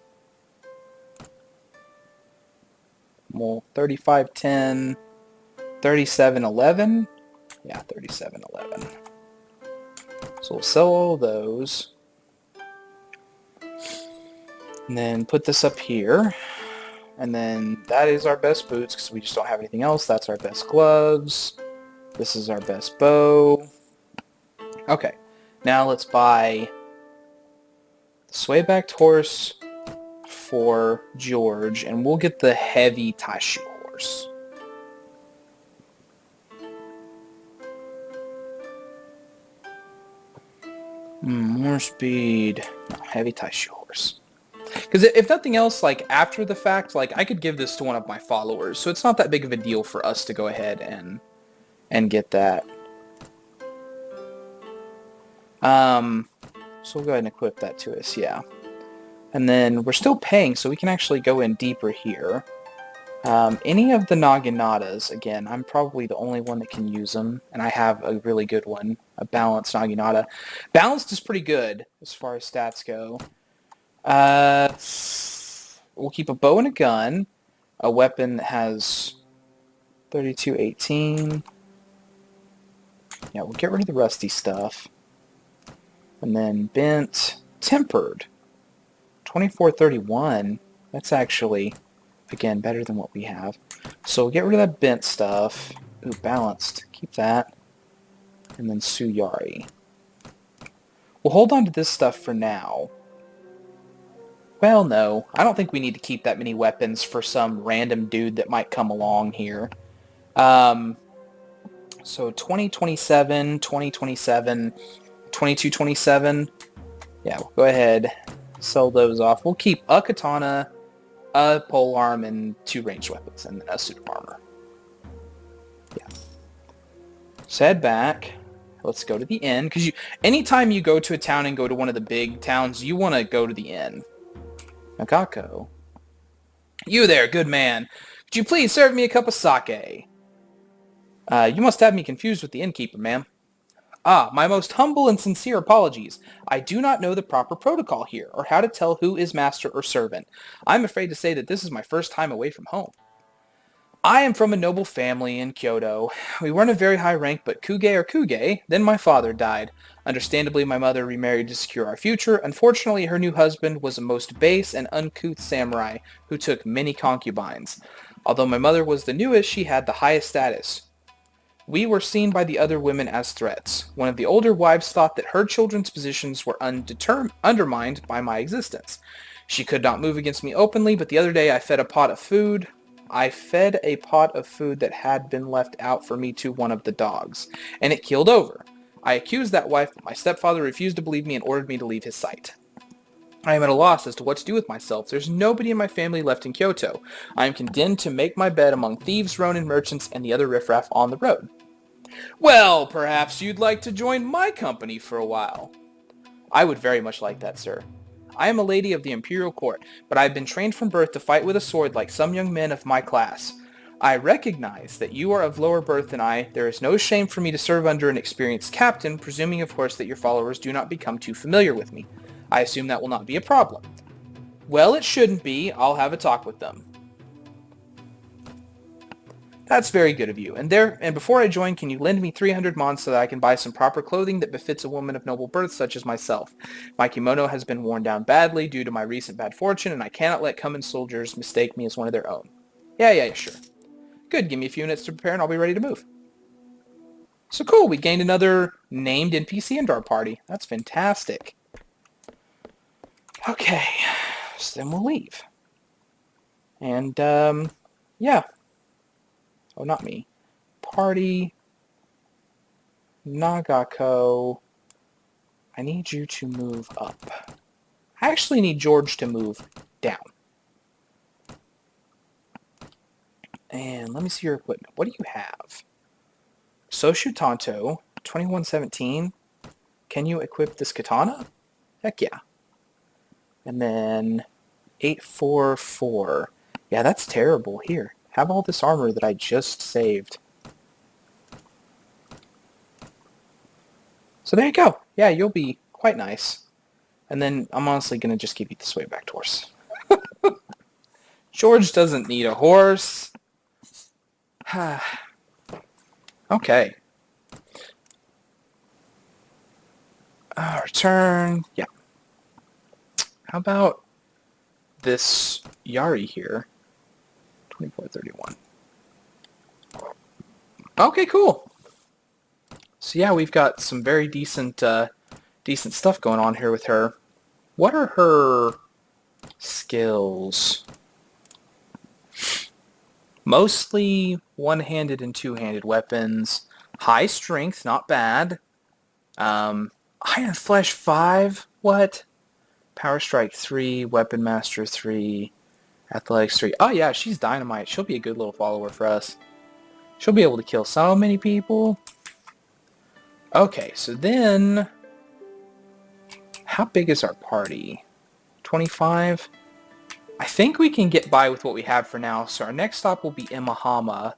A: Well, 35-10, 37-11. Yeah, 37-11. So we'll sell all those. And then put this up here. And then that is our best boots because we just don't have anything else. That's our best gloves. This is our best bow. Okay, now let's buy the sway-backed horse for George, and we'll get the heavy Taishu horse. More speed. No, heavy Taishu horse. Because if nothing else, like after the fact, like I could give this to one of my followers, so it's not that big of a deal for us to go ahead and get that. So we'll go ahead and equip that to us, yeah. And then we're still paying, so we can actually go in deeper here. Any of the Naginatas, again, I'm probably the only one that can use them, and I have a really good one, a balanced Naginata. Balanced is pretty good as far as stats go. We'll keep a bow and a gun. A weapon that has 32-18. Yeah, we'll get rid of the rusty stuff. And then bent, tempered. 24-31. That's actually, again, better than what we have. So we'll get rid of that bent stuff. Ooh, balanced. Keep that. And then Suyari. We'll hold on to this stuff for now. Well, no. I don't think we need to keep that many weapons for some random dude that might come along here. So 2027, 2027, 2227. Yeah, we'll go ahead, sell those off. We'll keep a katana, a polearm, and 2 ranged weapons, and then a suit of armor. Yeah. So head back. Let's go to the inn, because anytime you go to a town and go to one of the big towns, you want to go to the inn. Nagako. You there, good man. Could you please serve me a cup of sake? You must have me confused with the innkeeper, ma'am. Ah, my most humble and sincere apologies. I do not know the proper protocol here, or how to tell who is master or servant. I'm afraid to say that this is my first time away from home. I am from a noble family in Kyoto. We weren't of very high rank, but kuge, then my father died. Understandably, my mother remarried to secure our future. Unfortunately, her new husband was a most base and uncouth samurai who took many concubines. Although my mother was the newest, she had the highest status. We were seen by the other women as threats. One of the older wives thought that her children's positions were undermined by my existence. She could not move against me openly, but the other day I fed a pot of food that had been left out for me to one of the dogs, and it keeled over. I accused that wife, but my stepfather refused to believe me and ordered me to leave his sight. I am at a loss as to what to do with myself. There's nobody in my family left in Kyoto. I am condemned to make my bed among thieves, ronin merchants, and the other riffraff on the road. Well, perhaps you'd like to join my company for a while. I would very much like that, sir. I am a lady of the imperial court, but I have been trained from birth to fight with a sword like some young men of my class. I recognize that you are of lower birth than I. There is no shame for me to serve under an experienced captain, presuming of course that your followers do not become too familiar with me. I assume that will not be a problem. Well, it shouldn't be. I'll have a talk with them. That's very good of you. And before I join, can you lend me 300 mon so that I can buy some proper clothing that befits a woman of noble birth such as myself? My kimono has been worn down badly due to my recent bad fortune, and I cannot let common soldiers mistake me as one of their own. Yeah, sure. Good, give me a few minutes to prepare and I'll be ready to move. So cool, we gained another named NPC into our party. That's fantastic. Okay, so then we'll leave. And, yeah. Oh, not me. Party. Nagako. I need you to move up. I actually need George to move down. And let me see your equipment. What do you have? Soshu Tanto, 2117. Can you equip this katana? Heck yeah. And then 844. Yeah, that's terrible. Here, have all this armor that I just saved. So there you go. Yeah, you'll be quite nice. And then I'm honestly going to just give you the sway back horse. George doesn't need a horse. Okay. Return. Yeah. How about this Yari here? 2431. Okay, cool. So yeah, we've got some very decent stuff going on here with her. What are her skills? Mostly one-handed and two-handed weapons. High strength, not bad. Iron Flesh 5? What? Power Strike 3, Weapon Master 3, Athletics 3. Oh yeah, she's dynamite. She'll be a good little follower for us. She'll be able to kill so many people. Okay, so then... how big is our party? 25? I think we can get by with what we have for now, so our next stop will be Imahama,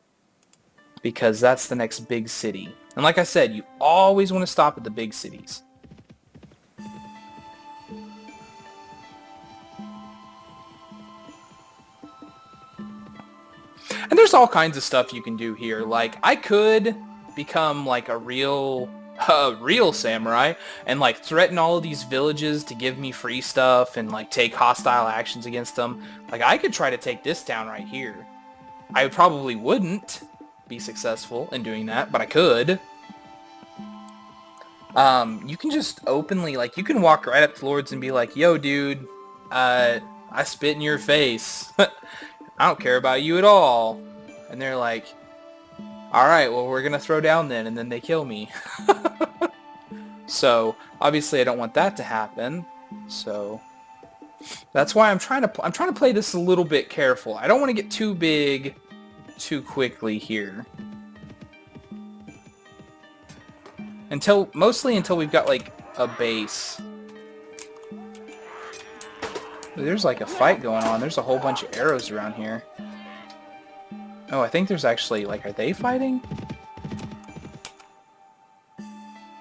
A: because that's the next big city. And like I said, you always want to stop at the big cities. And there's all kinds of stuff you can do here. Like, I could become like a real samurai and like threaten all of these villages to give me free stuff and like take hostile actions against them. Like, I could try to take this town right here. I probably wouldn't, be successful in doing that, but I could. You can just openly, like, you can walk right up to lords and be like, yo, dude, I spit in your face. I don't care about you at all. And they're like, alright, well, we're gonna throw down then, and then they kill me. So, obviously I don't want that to happen. So, that's why I'm trying to play this a little bit careful. I don't want to get too big too quickly here. Mostly until we've got, like, a base. There's, like, a fight going on. There's a whole bunch of arrows around here. Oh, I think there's actually, like, are they fighting?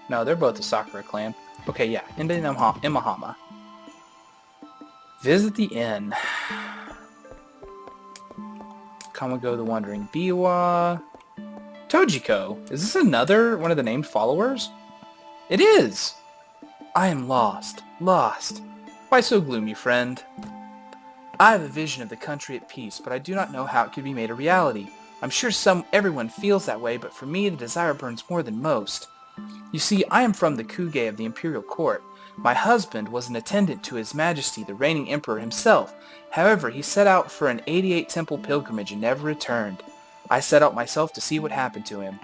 A: No, they're both the Sakura clan. Okay, yeah, into Imahama. Visit the inn. Kamago the Wandering Biwa. Tojiko. Is this another one of the named followers? It is! I am lost. Lost. Why so gloomy, friend? I have a vision of the country at peace, but I do not know how it could be made a reality. I'm sure everyone feels that way, but for me the desire burns more than most. You see, I am from the Kuge of the Imperial Court. My husband was an attendant to His Majesty, the reigning emperor himself. However, he set out for an 88-temple pilgrimage and never returned. I set out myself to see what happened to him.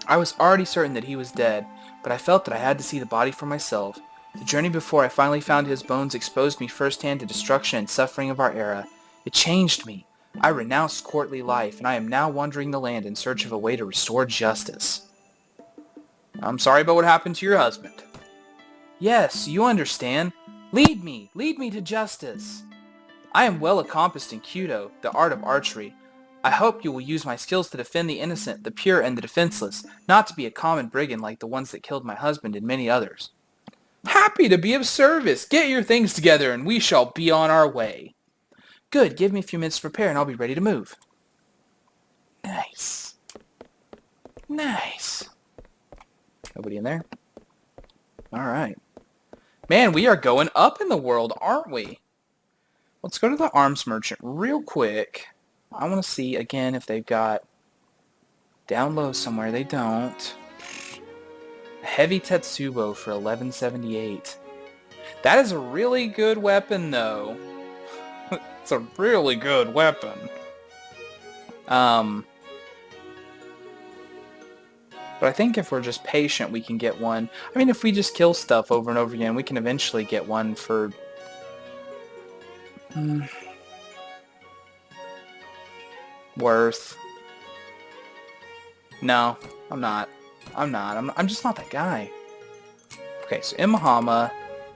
A: I was already certain that he was dead, but I felt that I had to see the body for myself. The journey before I finally found his bones exposed me firsthand to destruction and suffering of our era. It changed me. I renounced courtly life, and I am now wandering the land in search of a way to restore justice. I'm sorry about what happened to your husband. Yes, you understand. Lead me to justice. I am well accomplished in Kyudo, the art of archery. I hope you will use my skills to defend the innocent, the pure, and the defenseless, not to be a common brigand like the ones that killed my husband and many others. Happy to be of service. Get your things together and we shall be on our way. Good, give me a few minutes to prepare and I'll be ready to move. Nice. Nice. Nobody in there? Alright. Man, we are going up in the world, aren't we? Let's go to the arms merchant real quick. I want to see, again, if they've got down low somewhere. They don't. Heavy Tetsubo for 1178. That is a really good weapon, though. It's a really good weapon. But I think if we're just patient, we can get one. I mean, if we just kill stuff over and over again, we can eventually get one for... worth. No, I'm not. I'm just not that guy. Okay, so Imahama,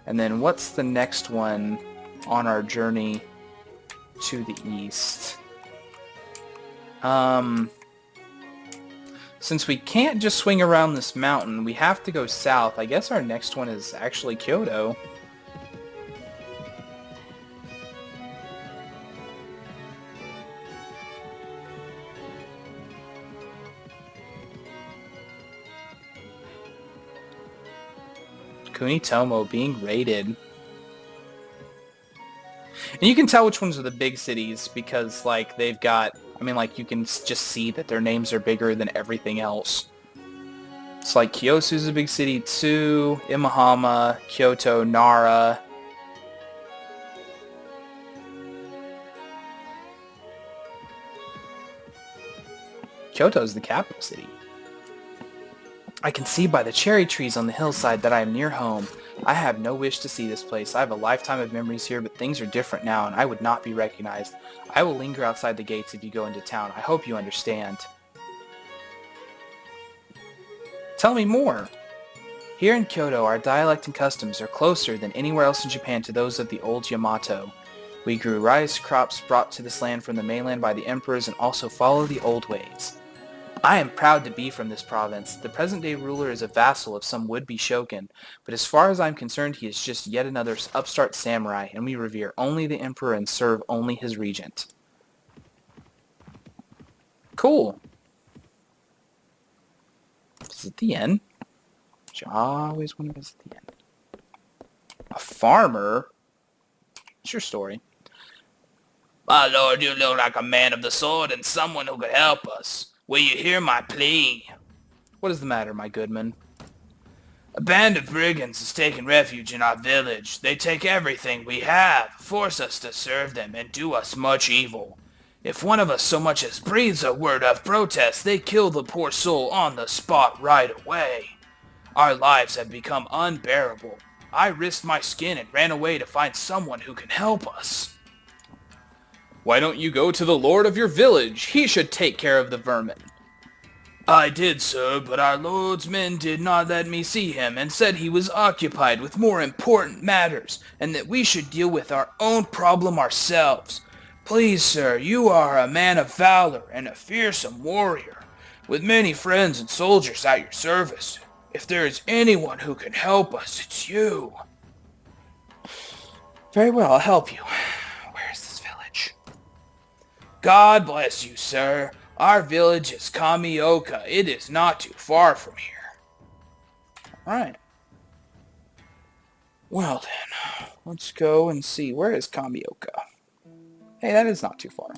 A: and then what's the next one on our journey to the east? Since we can't just swing around this mountain, we have to go south. I guess our next one is actually Kyoto. Kunitomo being raided. And you can tell which ones are the big cities because, like, they've got... I mean, like, you can just see that their names are bigger than everything else. It's like Kyosu's a big city too, Imahama, Kyoto, Nara. Kyoto's the capital city. I can see by the cherry trees on the hillside that I am near home. I have no wish to see this place. I have a lifetime of memories here, but things are different now, and I would not be recognized. I will linger outside the gates if you go into town. I hope you understand. Tell me more. Here in Kyoto, our dialect and customs are closer than anywhere else in Japan to those of the old Yamato. We grew rice crops brought to this land from the mainland by the emperors and also follow the old ways. I am proud to be from this province. The present-day ruler is a vassal of some would-be shogun, but as far as I'm concerned, he is just yet another upstart samurai, and we revere only the emperor and serve only his regent. Cool. Visit the inn. Which I always want to visit the inn. A farmer? What's your story?
B: My lord, you look like a man of the sword and someone who could help us. Will you hear my plea?
A: What is the matter, my goodman?
B: A band of brigands has taken refuge in our village. They take everything we have, force us to serve them, and do us much evil. If one of us so much as breathes a word of protest, they kill the poor soul on the spot right away. Our lives have become unbearable. I risked my skin and ran away to find someone who can help us.
A: Why don't you go to the lord of your village? He should take care of the vermin.
B: I did, sir, but our lord's men did not let me see him and said he was occupied with more important matters and that we should deal with our own problem ourselves. Please, sir, you are a man of valor and a fearsome warrior, with many friends and soldiers at your service. If there is anyone who can help us, it's you.
A: Very well, I'll help you. Where is this village?
B: God bless you, sir. Our village is Kamioka. It is not too far from here.
A: Alright. Well then, let's go and see. Where is Kamioka? Hey, that is not too far.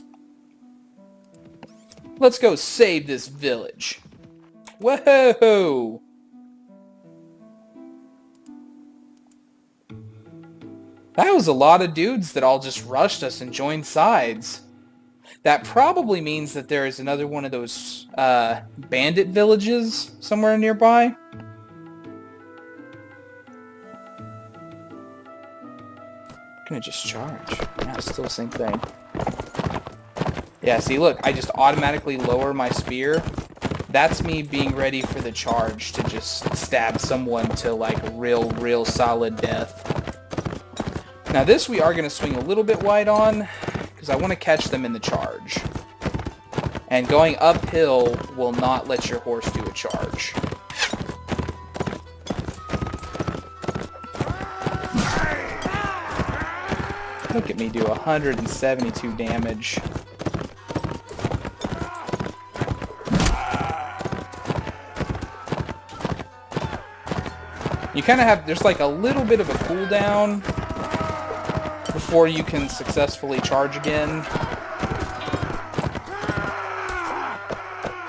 A: Let's go save this village. Whoa! That was a lot of dudes that all just rushed us and joined sides. That probably means that there is another one of those bandit villages somewhere nearby. I'm gonna just charge. Yeah, it's still the same thing. Yeah, see, look, I just automatically lower my spear. That's me being ready for the charge to just stab someone to, like, real solid death. Now this we are going to swing a little bit wide on, because I want to catch them in the charge. And going uphill will not let your horse do a charge. Look at me do 172 damage. You kind of have, there's like a little bit of a cooldown before you can successfully charge again.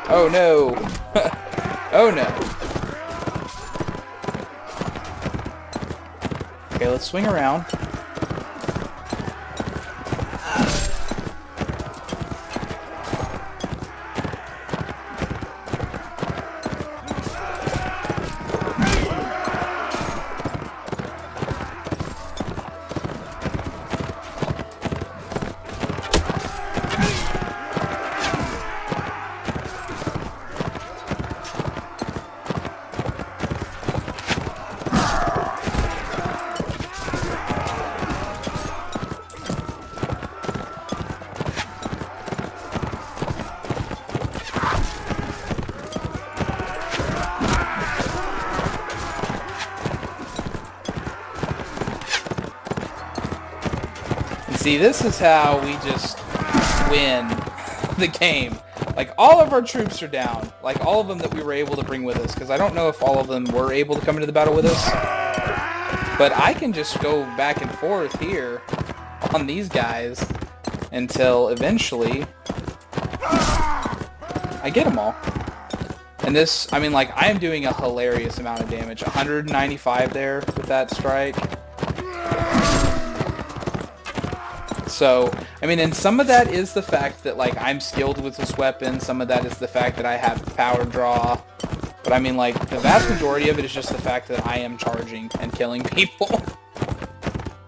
A: Oh no! Oh no! Okay, let's swing around. See, this is how we just win the game. Like, all of our troops are down. Like, all of them that we were able to bring with us. Because I don't know if all of them were able to come into the battle with us. But I can just go back and forth here on these guys until eventually I get them all. And this, I mean, like, I am doing a hilarious amount of damage. 195 there with that strike. So, I mean, and some of that is the fact that, like, I'm skilled with this weapon. Some of that is the fact that I have power draw. But, I mean, like, the vast majority of it is just the fact that I am charging and killing people.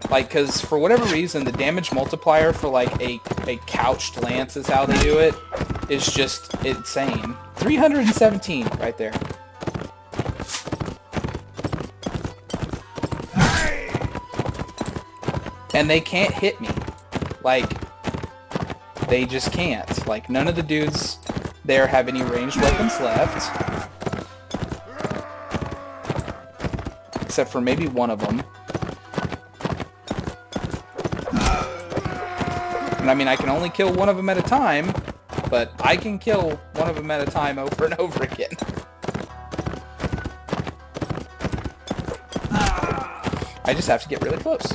A: Like, because for whatever reason, the damage multiplier for, like, a couched lance is how they do it, is just insane. 317 right there. And they can't hit me. Like, they just can't. Like, none of the dudes there have any ranged weapons left. Except for maybe one of them. And I mean, I can only kill one of them at a time, but I can kill one of them at a time over and over again. I just have to get really close.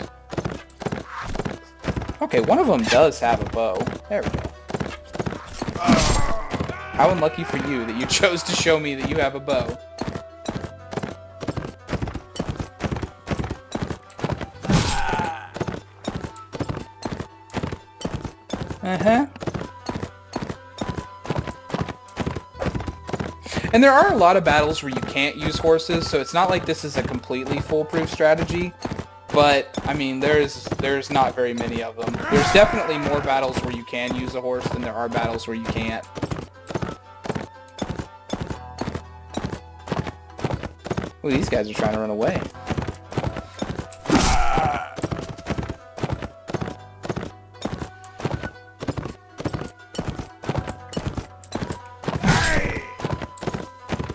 A: Okay, one of them does have a bow. There we go. How unlucky for you that you chose to show me that you have a bow. Uh-huh. And there are a lot of battles where you can't use horses, so it's not like this is a completely foolproof strategy. But, I mean, there's not very many of them. There's definitely more battles where you can use a horse than there are battles where you can't. Ooh, these guys are trying to run away.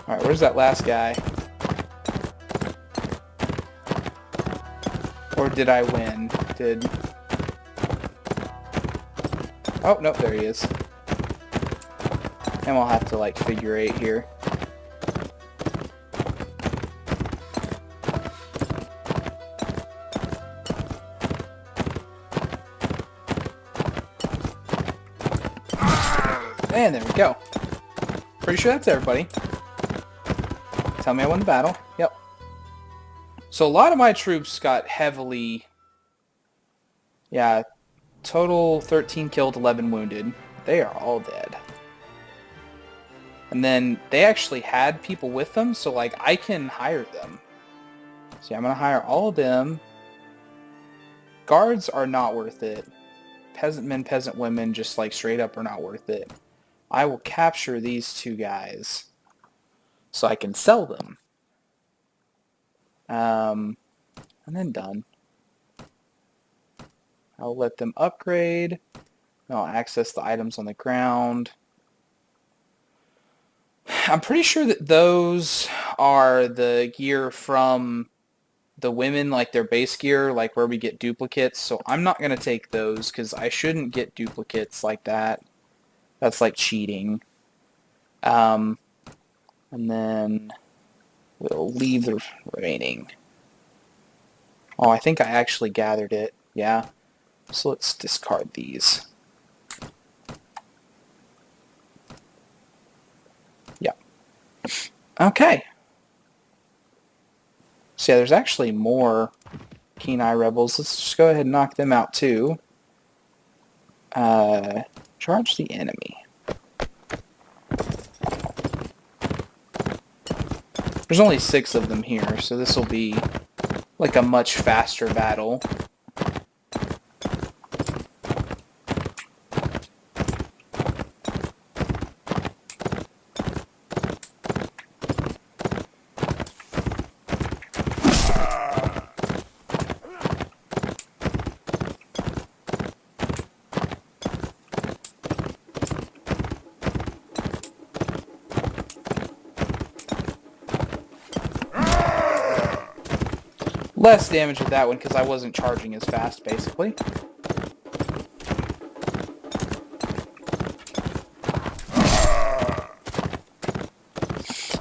A: Alright, where's that last guy? Or did I win? Oh, nope, there he is. And we'll have to, like, figure 8 here. And there we go. Pretty sure that's everybody. Tell me I won the battle. Yep. So a lot of my troops got heavily... Yeah, total 13 killed, 11 wounded. They are all dead. And then they actually had people with them, so like I can hire them. See, I'm going to hire all of them. Guards are not worth it. Peasant men, peasant women, just like straight up are not worth it. I will capture these 2 guys so I can sell them. And then done. I'll let them upgrade. I'll access the items on the ground. I'm pretty sure that those are the gear from the women, like their base gear, like where we get duplicates. So I'm not going to take those because I shouldn't get duplicates like that. That's like cheating. And then we'll leave the remaining. Oh, I think I actually gathered it. Yeah. So let's discard these. Yeah. Okay. So yeah, there's actually more Keen Eye Rebels. Let's just go ahead and knock them out too. Charge the enemy. There's only 6 of them here, so this will be like a much faster battle. Less damage with that one because I wasn't charging as fast, basically.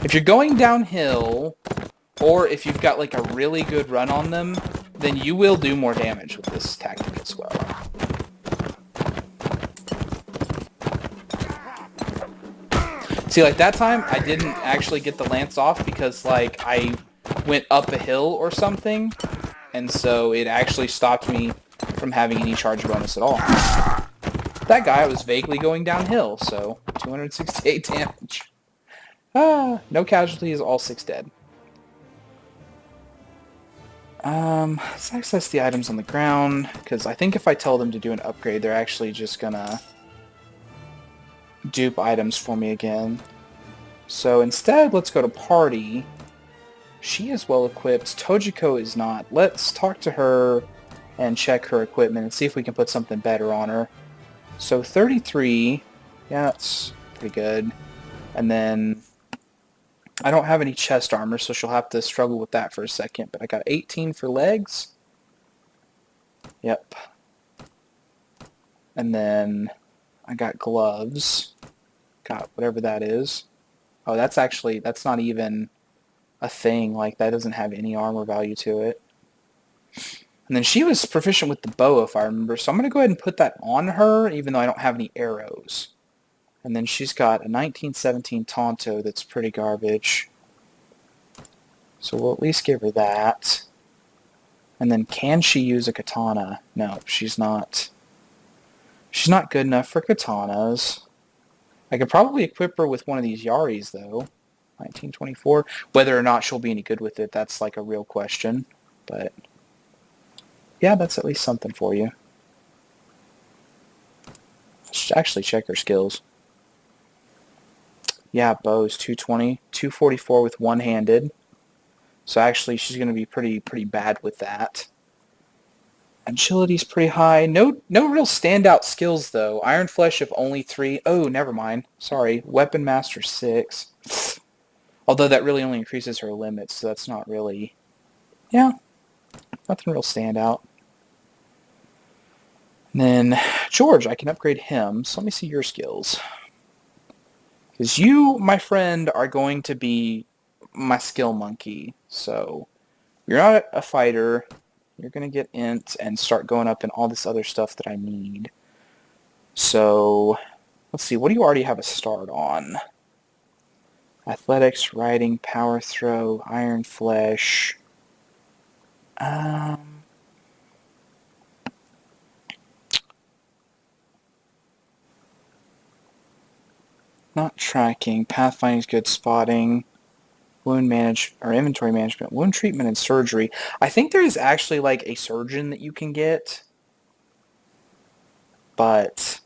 A: If you're going downhill, or if you've got like a really good run on them, then you will do more damage with this tactic as well. See, like that time, I didn't actually get the lance off because like I went up a hill or something, and so it actually stopped me from having any charge bonus at all. That guy was vaguely going downhill, so 268 damage. No casualties, all 6 dead. Let's access the items on the ground, because I think if I tell them to do an upgrade, they're actually just gonna dupe items for me again. So instead, let's go to party. She is well equipped. Tojiko is not. Let's talk to her and check her equipment and see if we can put something better on her. So 33, yeah, that's pretty good. And then I don't have any chest armor, so she'll have to struggle with that for a second. But I got 18 for legs. Yep. And then I got gloves. Got whatever that is. Oh, that's not even a thing. Like, that doesn't have any armor value to it. And then she was proficient with the bow, if I remember. So I'm going to go ahead and put that on her, even though I don't have any arrows. And then she's got a 1917 Tonto that's pretty garbage. So we'll at least give her that. And then can she use a katana? No, she's not. She's not good enough for katanas. I could probably equip her with one of these Yaris, though. 1924. Whether or not she'll be any good with it, that's like a real question. But yeah, that's at least something for you. Let's actually check her skills. Yeah, bows 220, 244 with one-handed. So actually, she's going to be pretty bad with that. Agility's pretty high. No real standout skills though. Iron Flesh of only 3. Oh, never mind. Sorry. Weapon Master 6. Although that really only increases her limits, so that's not really... Yeah, nothing real standout. And then George, I can upgrade him. So let me see your skills. Because you, my friend, are going to be my skill monkey. So you're not a fighter. You're going to get int and start going up in all this other stuff that I need. So let's see. What do you already have a start on? Athletics, riding, power throw, iron flesh. Not tracking. Pathfinding's good. Spotting. Wound or inventory management. Wound treatment and surgery. I think there is actually like a surgeon that you can get. But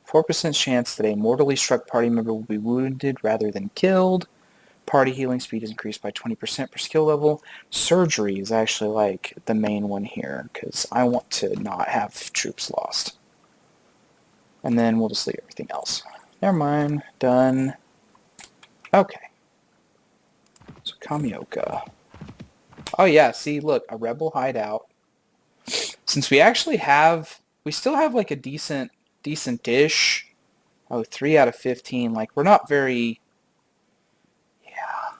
A: 4% chance that a mortally struck party member will be wounded rather than killed. Party healing speed is increased by 20% per skill level. Surgery is actually like the main one here because I want to not have troops lost. And then we'll just leave everything else. Never mind. Done. Okay. So Kamioka. Oh yeah, see, look, a rebel hideout. Since we actually have, we still have like a decent-ish. Oh, 3 out of 15. Like, we're not very... Yeah.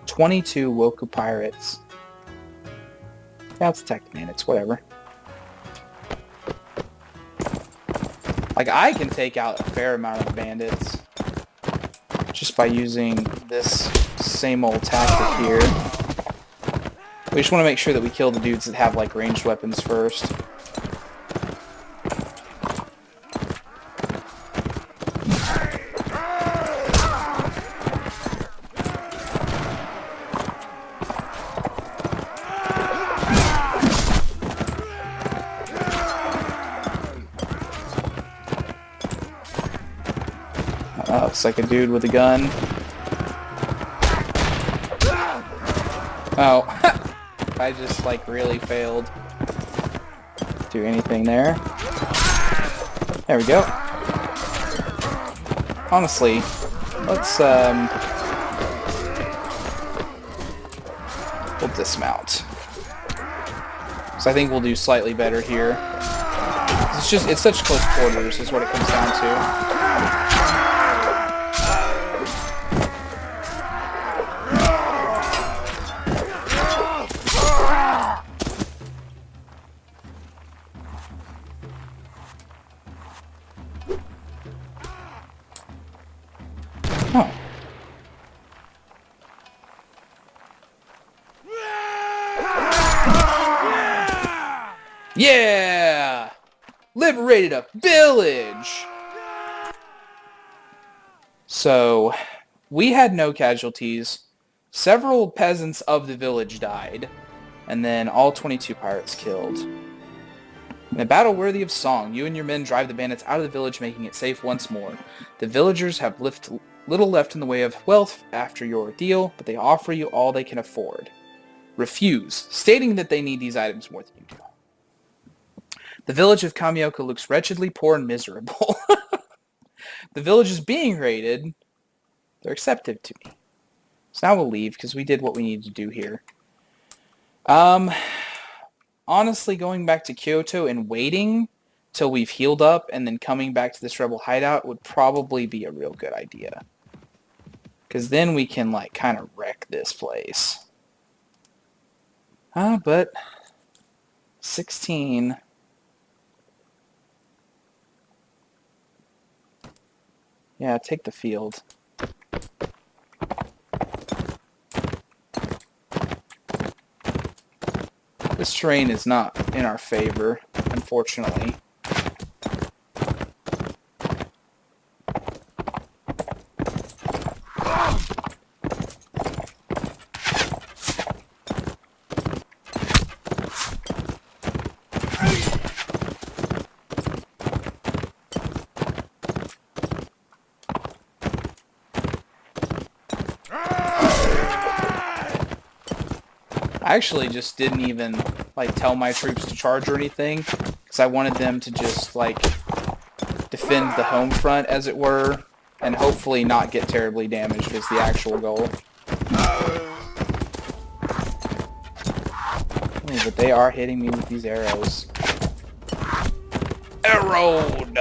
A: "22 Woku Pirates." Yeah, let's attack the bandits, whatever. Like, I can take out a fair amount of the bandits just by using this same old tactic here. We just want to make sure that we kill the dudes that have, like, ranged weapons first. Looks like a dude with a gun. Oh, I just like really failed to do anything there. There we go. Honestly, let's we'll dismount. So I think we'll do slightly better here. It's such close quarters is what it comes down to. Oh. Yeah! Liberated a village! So, we had no casualties. Several peasants of the village died. And then all 22 pirates killed. In a battle worthy of song, you and your men drive the bandits out of the village, making it safe once more. The villagers have little left in the way of wealth after your ordeal, but they offer you all they can afford. Refuse, stating that they need these items more than you do. The village of Kamioka looks wretchedly poor and miserable. The village is being raided. They're accepted to me. So now we'll leave, because we did what we needed to do here. Honestly, going back to Kyoto and waiting till we've healed up and then coming back to this rebel hideout would probably be a real good idea. Because then we can, like, kind of wreck this place. But 16. Yeah, take the field. This terrain is not in our favor, unfortunately. I actually just didn't even, like, tell my troops to charge or anything, because I wanted them to just, like, defend the home front, as it were, and hopefully not get terribly damaged is the actual goal. Ooh, but they are hitting me with these arrows. Arrowed!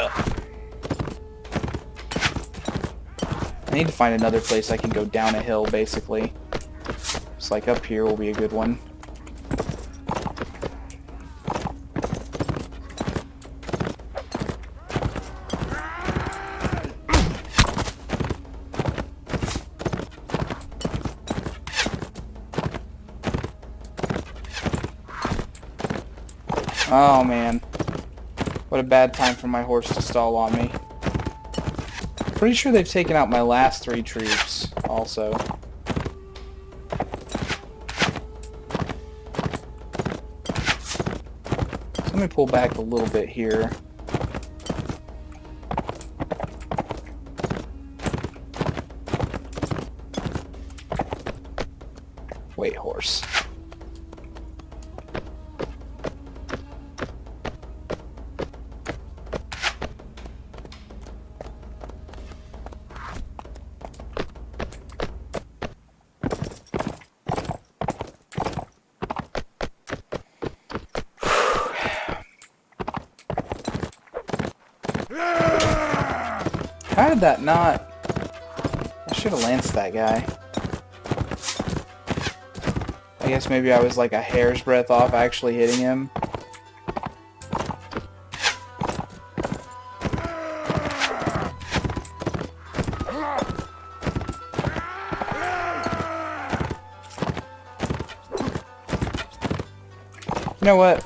A: I need to find another place I can go down a hill, basically. It's like up here will be a good one. Oh man. What a bad time for my horse to stall on me. Pretty sure they've taken out my last 3 troops also. Let me pull back a little bit here. Wait, horse. How did that not... I should have lanced that guy. I guess maybe I was like a hair's breadth off actually hitting him. You know what?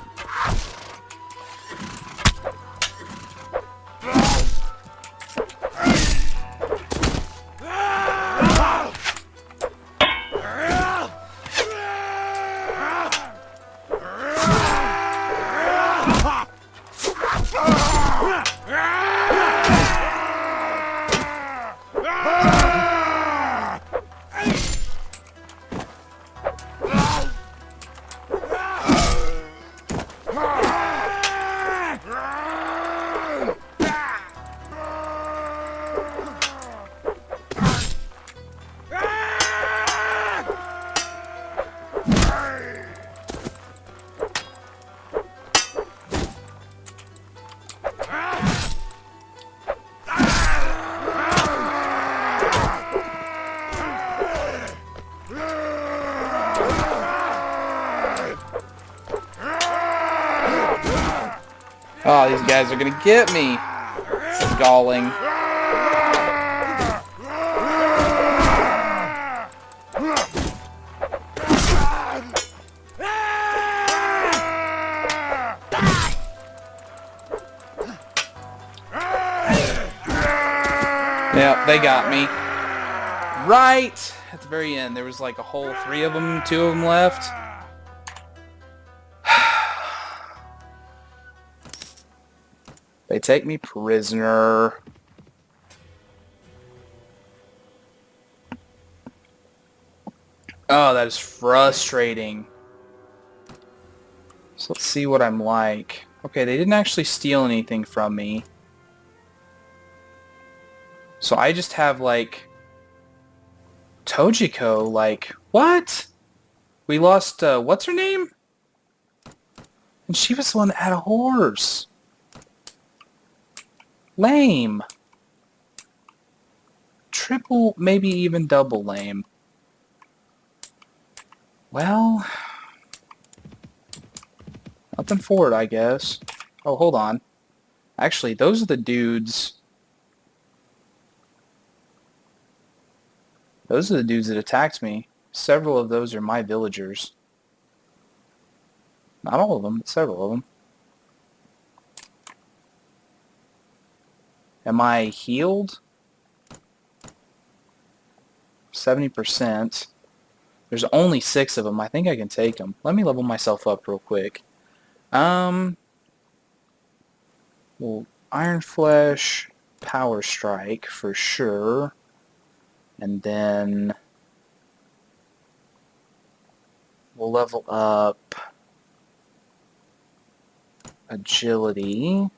A: Oh, these guys are gonna get me. This is galling. Yep, they got me. Right at the very end, there was like a whole 3 of them, 2 of them left. They take me prisoner. Oh, that is frustrating. So let's see what I'm like. Okay, they didn't actually steal anything from me. So I just have, like, Tojiko, like, what? We lost, what's her name? And she was the one that had a horse. Lame. triple, maybe even double lame. Well, nothing for it, I guess. Oh, hold on. Actually, those are the dudes. Those are the dudes that attacked me. Several of those are my villagers. Not all of them, but several of them. Am I healed? 70%. There's only 6 of them. I think I can take them. Let me level myself up real quick. Well, Iron Flesh, Power Strike for sure. And then we'll level up Agility.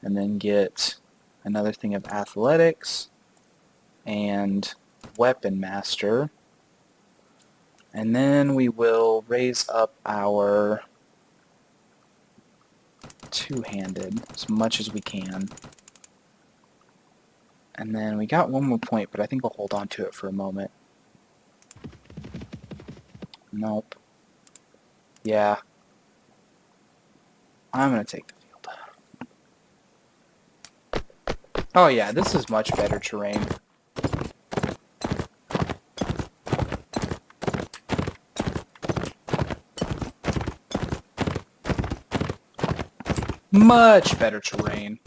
A: And then get another thing of Athletics. And Weapon Master. And then we will raise up our two-handed as much as we can. And then we got one more point, but I think we'll hold on to it for a moment. Nope. Yeah. I'm going to take the field. Oh yeah, this is much better terrain. Much better terrain.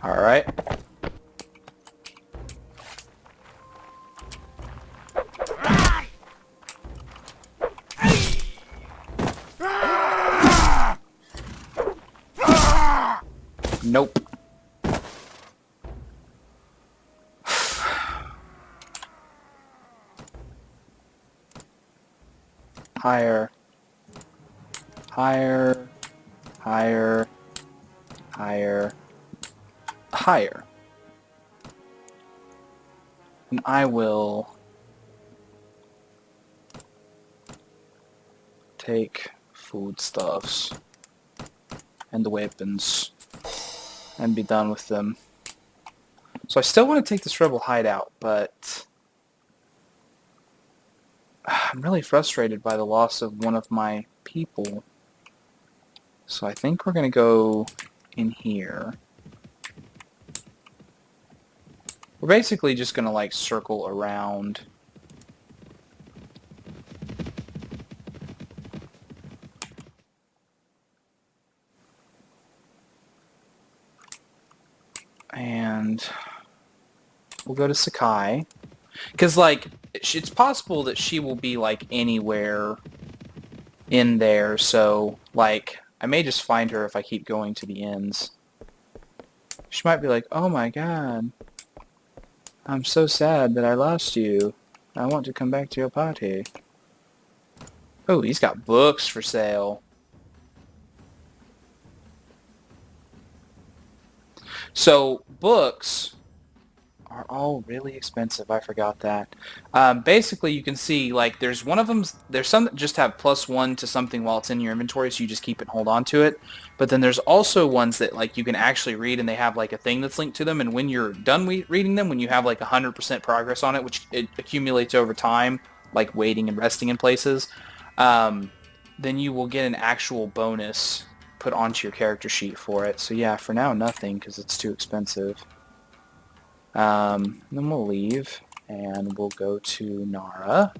A: Alright. Nope. Higher. Higher. Higher. Higher. Higher. And I will take foodstuffs and the weapons and be done with them. So I still want to take this rebel hideout, but I'm really frustrated by the loss of one of my people. So I think we're going to go in here. We're basically just going to like circle around. And we'll go to Sakai. Because like, it's possible that she will be like anywhere in there. So like, I may just find her if I keep going to the ends. She might be like, oh my god. I'm so sad that I lost you. I want to come back to your party. Oh, he's got books for sale. So, books are all really expensive. I forgot that. Basically, you can see, like, there's one of them, there's some that just have +1 to something while it's in your inventory, so you just keep it and hold on to it. But then there's also ones that, like, you can actually read, and they have, like, a thing that's linked to them, and when you're done reading them, when you have, like, 100% progress on it, which it accumulates over time, like waiting and resting in places, then you will get an actual bonus put onto your character sheet for it. So yeah, for now, nothing, because it's too expensive. Then we'll leave, and we'll go to Nara.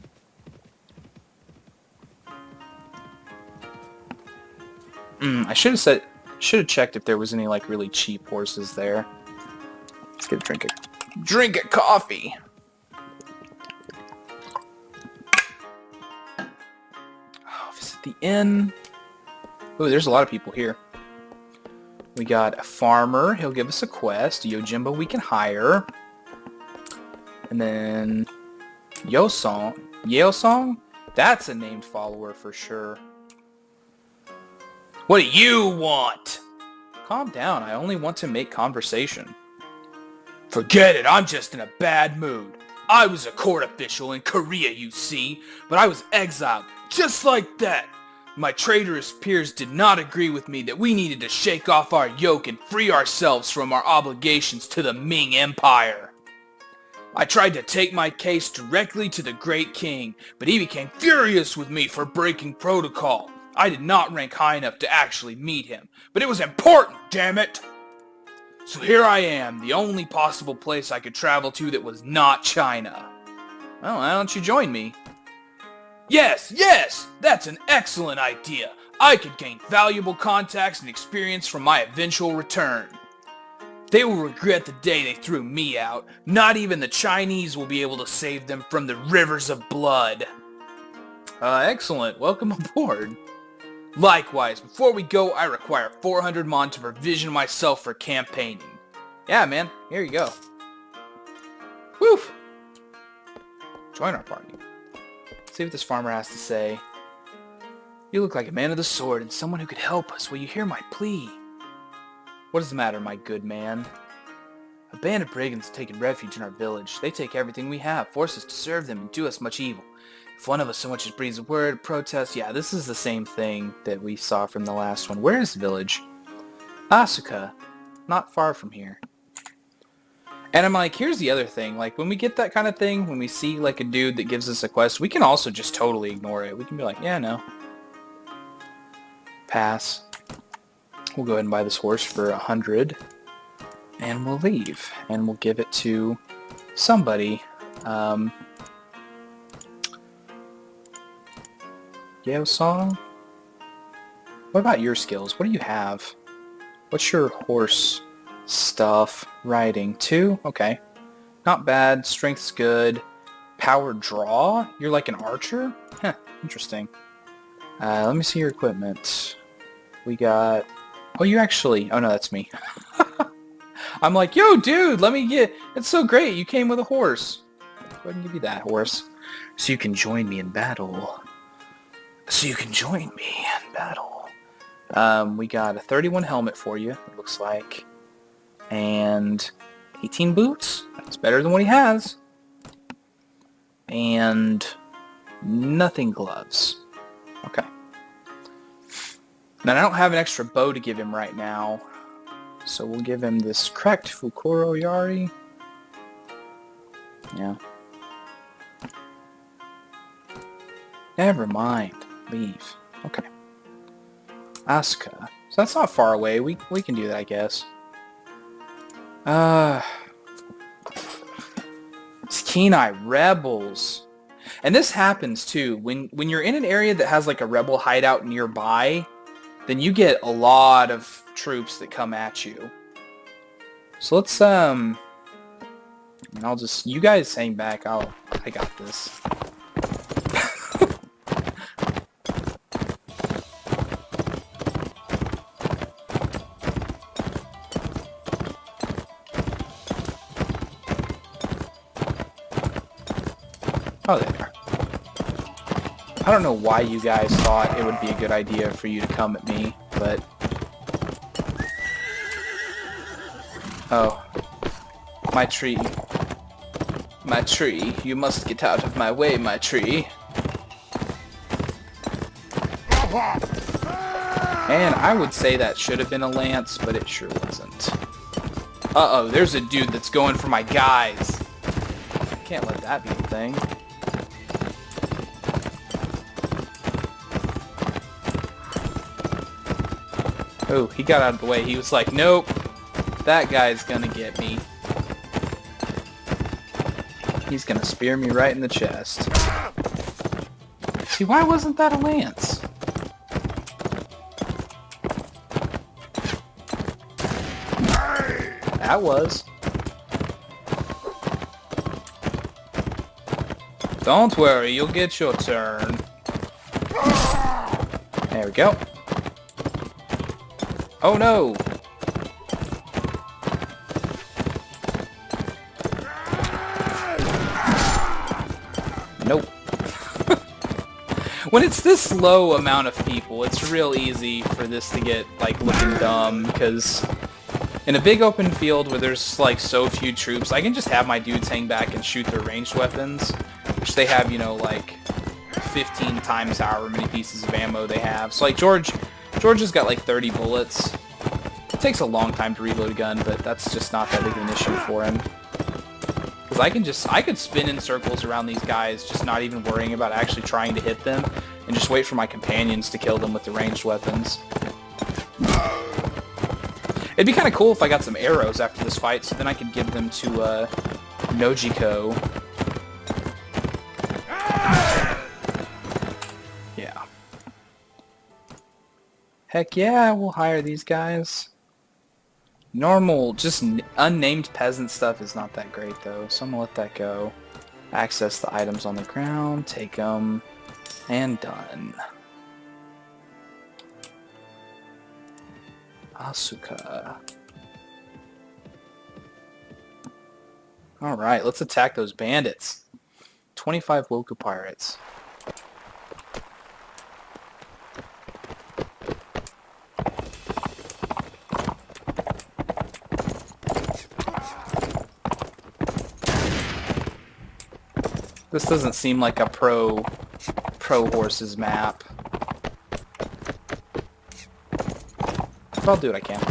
A: I should have checked if there was any like really cheap horses there. Let's get a drink of coffee. the inn. Ooh, there's a lot of people here. We got a farmer. He'll give us a quest. A Yojimbo we can hire. And then Yeosong? That's a named follower for sure. What do you want? Calm down. I only want to make conversation. Forget it. I'm just in a bad mood. I was a court official in Korea, you see, but I was exiled just like that. My traitorous peers did not agree with me that we needed to shake off our yoke and free ourselves from our obligations to the Ming Empire. I tried to take my case directly to the Great King, but he became furious with me for breaking protocol. I did not rank high enough to actually meet him, but it was important, damn it! So here I am, the only possible place I could travel to that was not China. Well, why don't you join me? Yes, that's an excellent idea. I could gain valuable contacts and experience from my eventual return. They will regret the day they threw me out. Not even the Chinese will be able to save them from the rivers of blood. Excellent. Welcome aboard. Likewise, before we go, I require 400 mon to provision myself for campaigning. Yeah, man. Here you go. Woo! Join our party. See what this farmer has to say. You look like a man of the sword and someone who could help us. Will you hear my plea? What is the matter, my good man? A band of brigands have taken refuge in our village. They take everything we have, force us to serve them, and do us much evil. If one of us so much as breathes a word, protest, yeah, this is the same thing that we saw from the last one. Where is the village? Asuka. Not far from here. And I'm like, here's the other thing. Like, when we get that kind of thing, when we see, like, a dude that gives us a quest, we can also just totally ignore it. We can be like, yeah, no. Pass. We'll go ahead and buy this horse for 100. And we'll leave. And we'll give it to somebody. Yeosong? What about your skills? What do you have? What's your horse stuff? Riding? 2? Okay. Not bad. Strength's good. Power draw? You're like an archer? Huh. Interesting. Let me see your equipment. We got... Oh, you actually... Oh, no, that's me. I'm like, yo, dude, let me get... It's so great. You came with a horse. Go ahead and give you that horse. So you can join me in battle. We got a 31 helmet for you, it looks like. And 18 boots. That's better than what he has. And nothing gloves. Okay. Now, I don't have an extra bow to give him right now. So we'll give him this cracked Fukuro Yari. Yeah. Never mind. Leave. Okay. Asuka. So that's not far away. We can do that, I guess. It's Kenai Rebels. And this happens too. When you're in an area that has like a rebel hideout nearby, then you get a lot of troops that come at you. So let's and I'll just, you guys hang back. I got this. Oh, there you are. I don't know why you guys thought it would be a good idea for you to come at me, but... Oh. My tree. My tree. You must get out of my way, my tree. And I would say that should have been a lance, but it sure wasn't. Uh-oh, there's a dude that's going for my guys. Can't let that be a thing. Oh, he got out of the way. He was like, nope, that guy's gonna get me. He's gonna spear me right in the chest. See, why wasn't that a lance? That was. Don't worry, you'll get your turn. There we go. Oh no! Nope. When it's this low amount of people, it's real easy for this to get, like, looking dumb, because in a big open field where there's, like, so few troops, I can just have my dudes hang back and shoot their ranged weapons, which they have, you know, like, 15 times however many pieces of ammo they have. So, like, George has got, like, 30 bullets. It takes a long time to reload a gun, but that's just not that big of an issue for him. Because I could spin in circles around these guys, just not even worrying about actually trying to hit them, and just wait for my companions to kill them with the ranged weapons. It'd be kind of cool if I got some arrows after this fight, so then I could give them to, Nojiko. Yeah. Heck yeah, we'll hire these guys. Normal, just unnamed peasant stuff is not that great, though, so I'm gonna let that go. Access the items on the ground, take them, and done. Asuka. Alright, let's attack those bandits. 25 Woku pirates. This doesn't seem like a pro horses map. But I'll do what I can.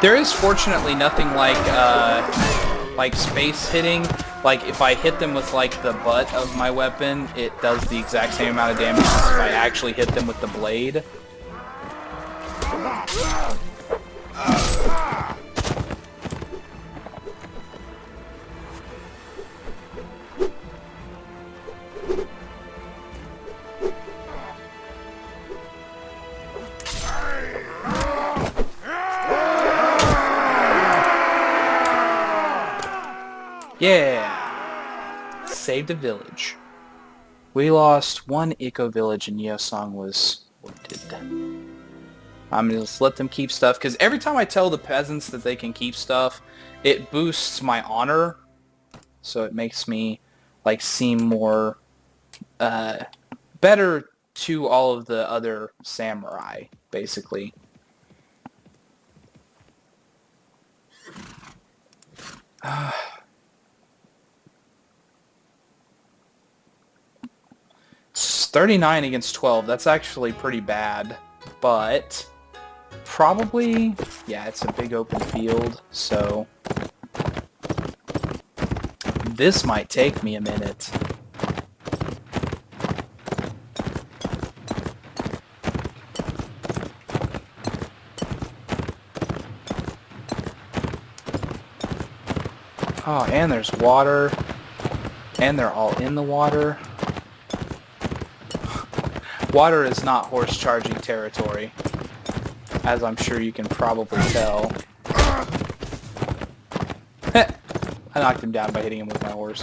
A: There is fortunately nothing like space hitting. Like if I hit them with like the butt of my weapon, it does the exact same amount of damage as if I actually hit them with the blade. Yeah! Saved a village. We lost one eco village and Yeosang was wounded. I'm gonna just let them keep stuff, because every time I tell the peasants that they can keep stuff, it boosts my honor. So it makes me, like, seem more, better to all of the other samurai, basically. It's 39 against 12. That's actually pretty bad, but probably, yeah, it's a big open field, so this might take me a minute. Oh, and there's water, and they're all in the water. Water is not horse charging territory, as I'm sure you can probably tell. I knocked him down by hitting him with my horse.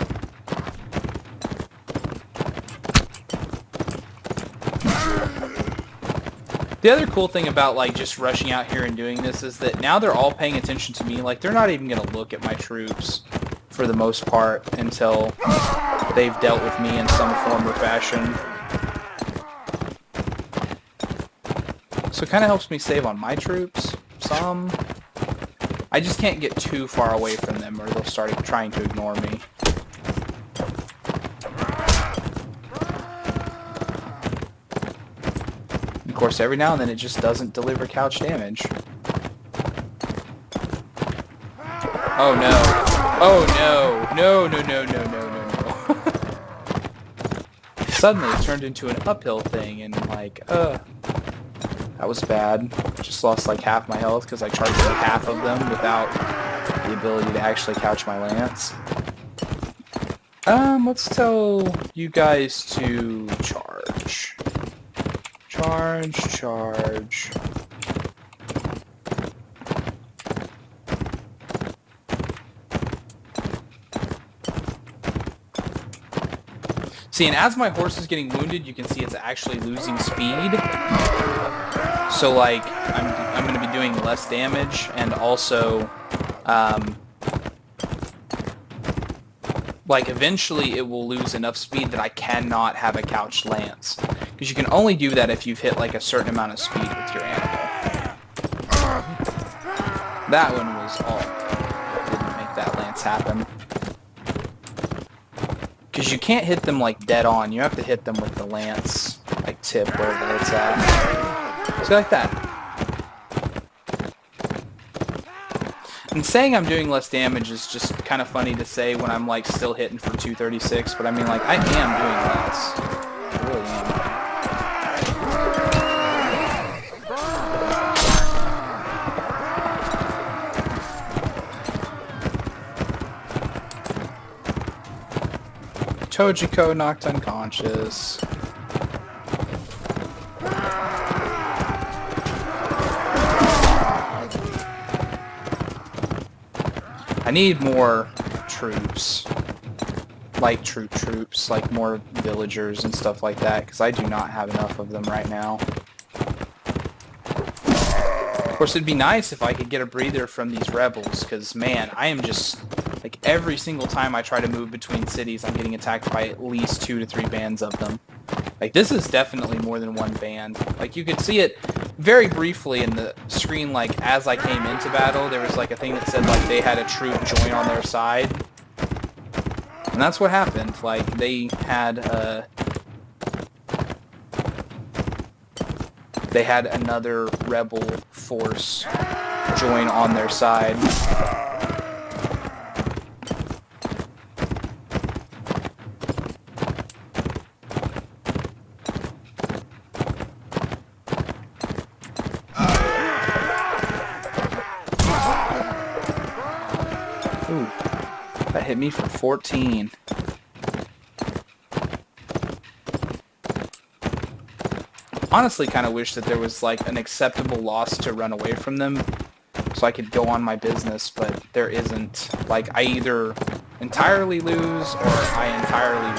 A: The other cool thing about, like, just rushing out here and doing this is that now they're all paying attention to me. Like, they're not even going to look at my troops for the most part until they've dealt with me in some form or fashion. So it kind of helps me save on my troops, some. I just can't get too far away from them or they'll start trying to ignore me. course, every now and then it just doesn't deliver couch damage. Oh no. Oh no. No, no, no, no, no, no, no. Suddenly it turned into an uphill thing and like, that was bad. Just lost like half my health because I charged like half of them without the ability to actually couch my lance. Let's tell you guys to charge. Charge, charge. See, and as my horse is getting wounded, you can see it's actually losing speed. So, like, I'm going to be doing less damage, and also, like, eventually it will lose enough speed that I cannot have a couched lance. Because you can only do that if you've hit, like, a certain amount of speed with your animal. That one was all. Didn't make that lance happen. Because you can't hit them, like, dead on. You have to hit them with the lance, like, tip wherever it's at. So like that. And saying I'm doing less damage is just kind of funny to say when I'm, like, still hitting for 236, but I mean, like, I am doing less. I really am. Tojiko knocked unconscious. I need more troops. Light troops, like more villagers and stuff like that, because I do not have enough of them right now. Of course, it'd be nice if I could get a breather from these rebels, because, man, I am just... Like, every single time I try to move between cities, I'm getting attacked by at least 2 to 3 bands of them. Like, this is definitely more than one band. Like, you could see it very briefly in the screen, like, as I came into battle, there was, like, a thing that said, like, they had a troop join on their side. And that's what happened. Like, they had another rebel force join on their side. Ooh, that hit me for 14. Honestly, kind of wish that there was like an acceptable loss to run away from them so I could go on my business, but there isn't. Like, I either entirely lose or I entirely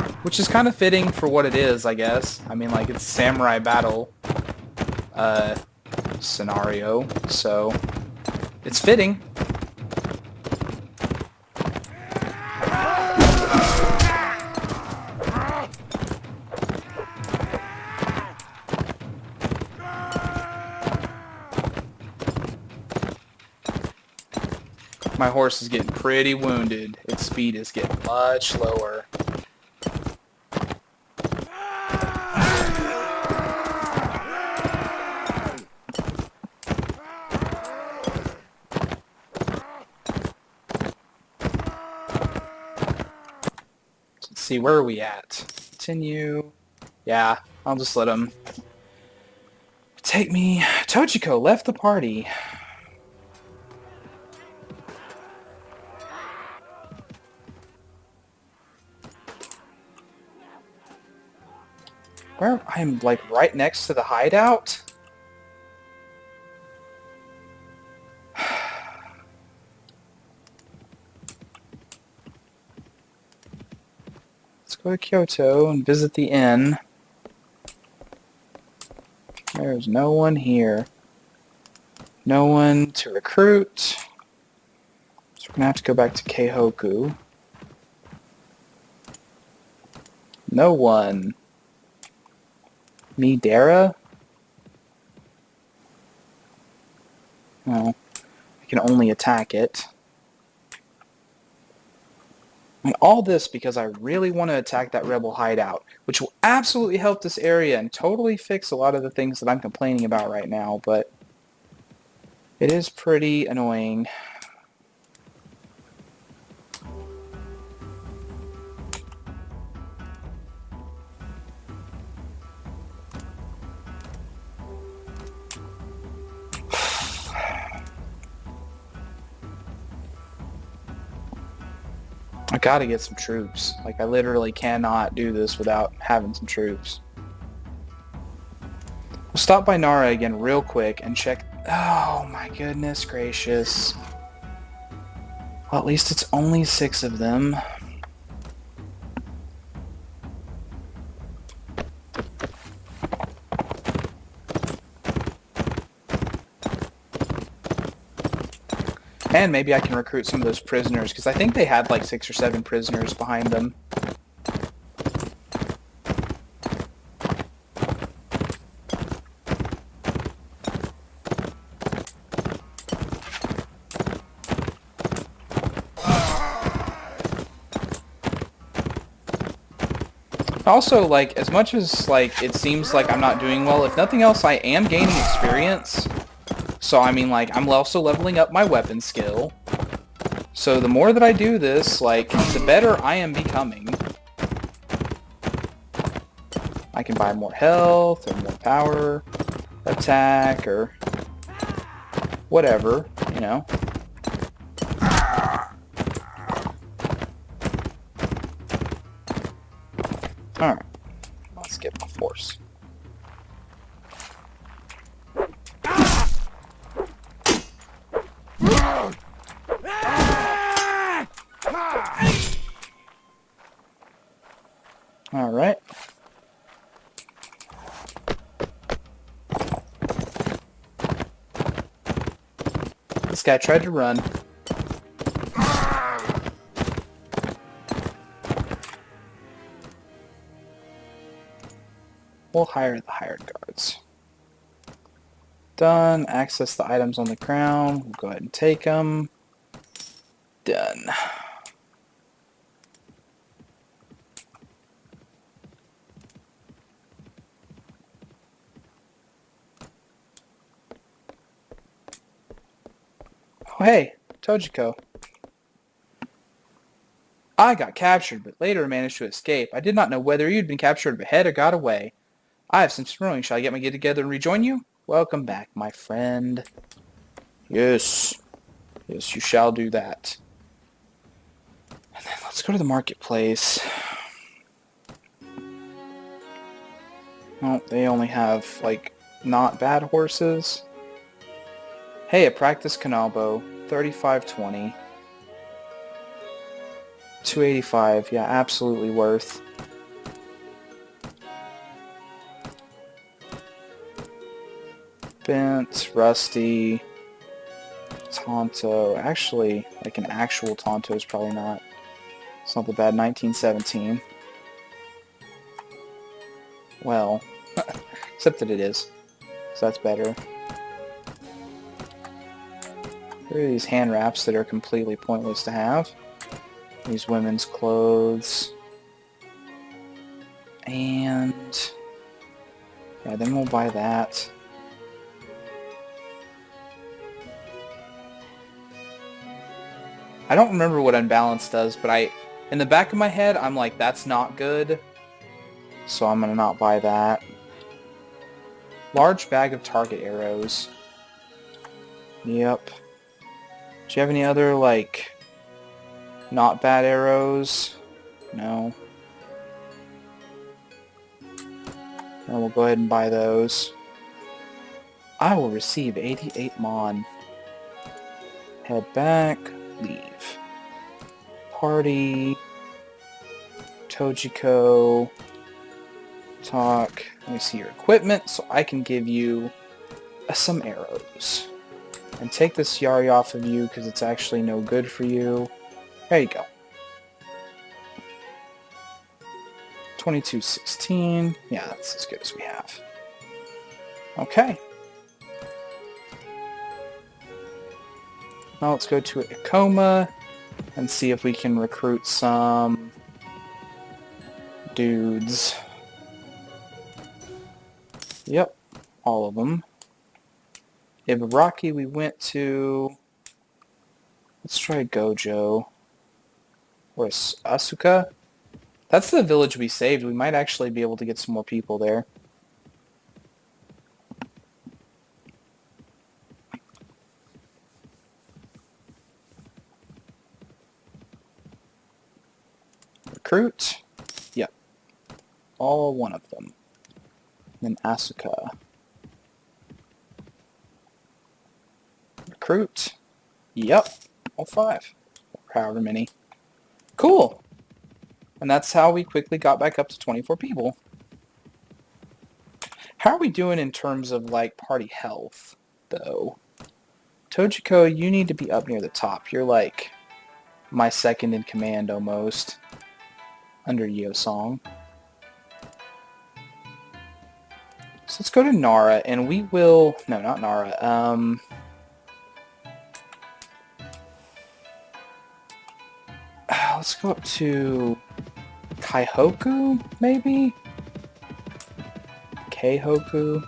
A: win. Which is kind of fitting for what it is, I guess. I mean, like, it's a samurai battle scenario, so it's fitting. My horse is getting pretty wounded. Its speed is getting much lower. Let's see, where are we at? Continue. Yeah, I'll just let him take me. Tojiko left the party. Where? I'm like right next to the hideout? Let's go to Kyoto and visit the inn. There's no one here. No one to recruit. So we're gonna have to go back to Gekokujo. No one. Midera? Oh, I can only attack it. And all this because I really want to attack that rebel hideout, which will absolutely help this area and totally fix a lot of the things that I'm complaining about right now, but it is pretty annoying. I gotta get some troops. Like, I literally cannot do this without having some troops. We'll stop by Nara again real quick and check... Oh my goodness gracious. Well, at least it's only 6 of them. And maybe I can recruit some of those prisoners, because I think they had like 6 or 7 prisoners behind them. Also, like, as much as like it seems like I'm not doing well, if nothing else, I am gaining experience. So, I mean, like, I'm also leveling up my weapon skill. So the more that I do this, like, the better I am becoming. I can buy more health, or more power, attack, or whatever, you know. Alright, let's get my force. Alright. This guy tried to run. We'll hire the hired guards. Done. Access the items on the ground. We'll go ahead and take them. Done. Oh, hey, Tojiko. I got captured, but later managed to escape. I did not know whether you'd been captured ahead or got away. I have some throwing. Shall I get my get together and rejoin you? Welcome back, my friend. Yes. Yes, you shall do that. And then let's go to the marketplace. Oh, they only have, like, not bad horses. Hey, a practice Canalbo. 35.20. 285. Yeah, absolutely worth. Bent, Rusty, Tonto. Actually, like an actual Tonto is probably not. It's not that bad. 1917. Well, except that it is. So that's better. Here are these hand wraps that are completely pointless to have. These women's clothes. And yeah, then we'll buy that. I don't remember what unbalance does, but in the back of my head, I'm like, that's not good. So I'm gonna not buy that. Large bag of target arrows. Yep. Do you have any other, like, not bad arrows? No. Then we'll go ahead and buy those. I will receive 88 Mon. Head back. Leave. Party. Tojiko. Talk. Let me see your equipment so I can give you some arrows. And take this Yari off of you because it's actually no good for you. There you go. 2216. Yeah, that's as good as we have. Okay. Now let's go to Ikoma. and see if we can recruit some dudes. Yep, all of them. Ibaraki we went to... Let's try Gojo. Or Asuka. That's the village we saved. We might actually be able to get some more people there. Recruit. Yep. All one of them. Then Asuka. Recruit. Yep. All 5. Or however many. Cool. And that's how we quickly got back up to 24 people. How are we doing in terms of, like, party health, though? Tojiko, you need to be up near the top. You're, like, my second in command, almost. Under Yo-Song. So let's go to Nara, and we will... No, not Nara. Let's go up to... Kaihoku, maybe? Keihoku?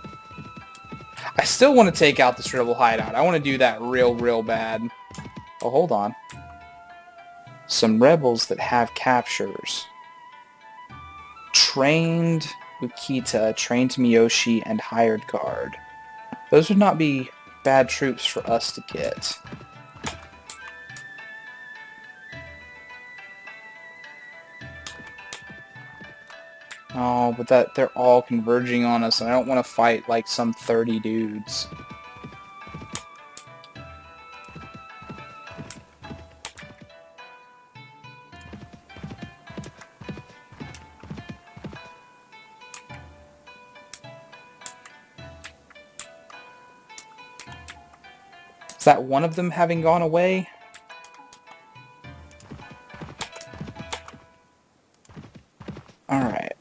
A: I still want to take out this rebel hideout. I want to do that real bad. Oh, hold on. Some rebels that have captures. Trained Ukita, trained Miyoshi, and hired guard. Those would not be bad troops for us to get. Oh, but they're all converging on us, and I don't want to fight like some 30 dudes. Is that one of them having gone away? Alright.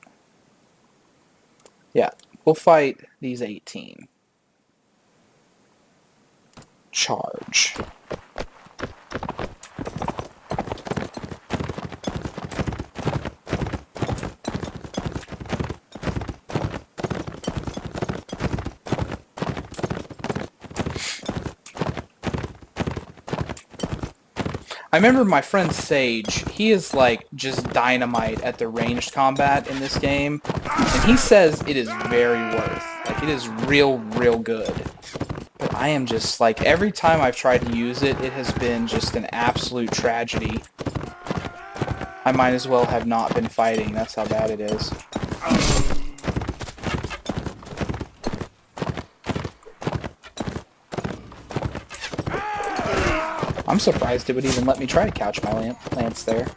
A: Yeah, we'll fight these 18. Charge. I remember my friend Sage, he is like just dynamite at the ranged combat in this game, and he says it is very worth. Like, it is real good. But I am just like, every time I've tried to use it, it has been just an absolute tragedy. I might as well have not been fighting, that's how bad it is. I'm surprised it would even let me try to couch my lance there.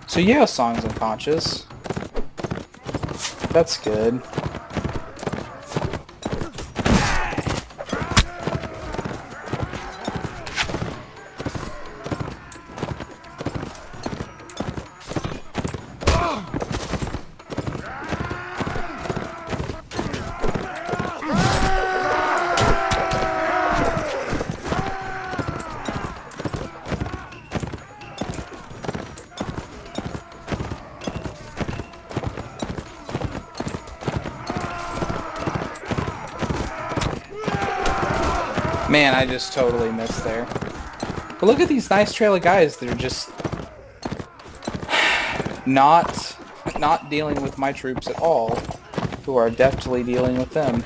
A: So yeah, Song's unconscious. That's good. Man, I just totally missed there. But look at these nice trail of guys. They're just not dealing with my troops at all, who are deftly dealing with them.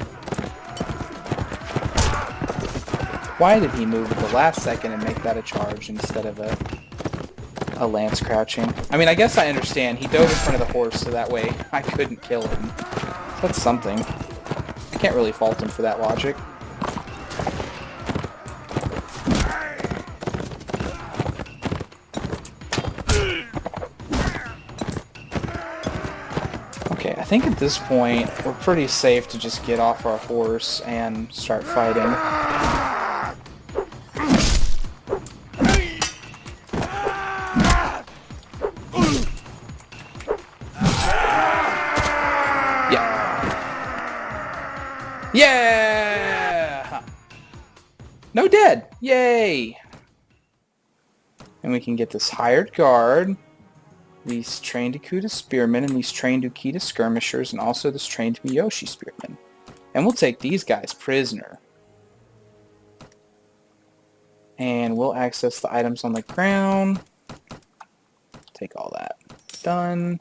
A: Why did he move at the last second and make that a charge instead of a lance crouching? I mean, I guess I understand. He dove in front of the horse, so that way I couldn't kill him. So that's something. I can't really fault him for that logic. Okay, I think at this point, we're pretty safe to just get off our horse and start fighting. Yeah. Yeah! No dead! Yay! And we can get this hired guard, these trained Akuta spearmen, and these trained Ukita skirmishers, and also this trained Miyoshi spearmen. And we'll take these guys prisoner. And we'll access the items on the ground. Take all that. Done.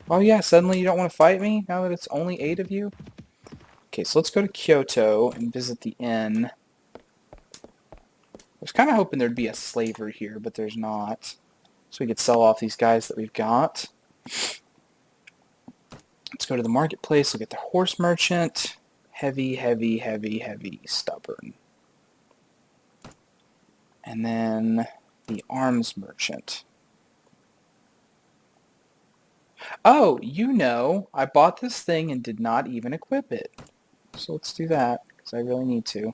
A: Oh yeah, suddenly you don't want to fight me now that it's only 8 of you? Okay, so let's go to Kyoto and visit the inn. I was kind of hoping there'd be a slaver here, but there's not. So we could sell off these guys that we've got. Let's go to the marketplace, look at the horse merchant. Heavy, heavy, heavy, heavy, stubborn. And then the arms merchant. Oh, you know, I bought this thing and did not even equip it. So let's do that, because I really need to.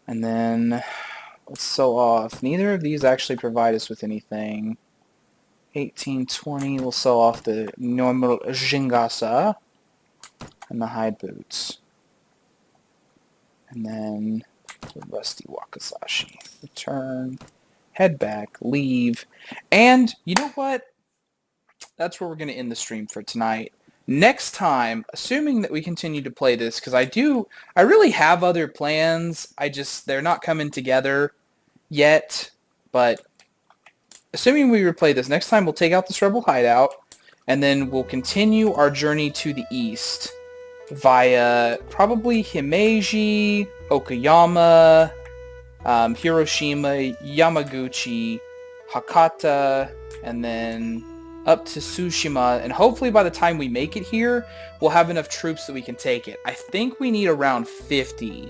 A: And then let's sell off. Neither of these actually provide us with anything. 1820, we'll sell off the normal Jingasa and the hide boots. And then the rusty Wakasashi. Return, head back, leave. And you know what? That's where we're going to end the stream for tonight. Next time, assuming that we continue to play this, because I really have other plans. They're not coming together yet. But assuming we replay this, next time we'll take out this rebel hideout, and then we'll continue our journey to the east via probably Himeji, Okayama, Hiroshima, Yamaguchi, Hakata, and then up to Tsushima, and hopefully by the time we make it here, we'll have enough troops that we can take it. I think we need around 50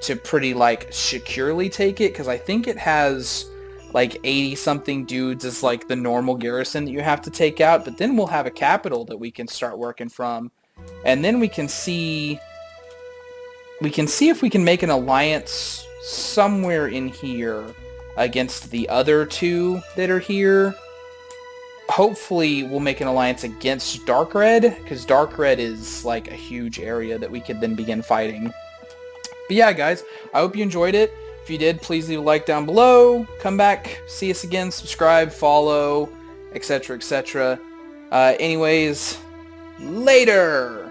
A: to pretty, securely take it, because I think it has, 80-something dudes as, the normal garrison that you have to take out, but then we'll have a capital that we can start working from, and then we can see if we can make an alliance somewhere in here against the other two that are here. Hopefully we'll make an alliance against Dark Red, because Dark Red is a huge area that we could then begin fighting. But yeah, guys, I hope you enjoyed it. If you did, please leave a like down below. Come back, see us again, subscribe, follow, etc., etc. Anyways, later!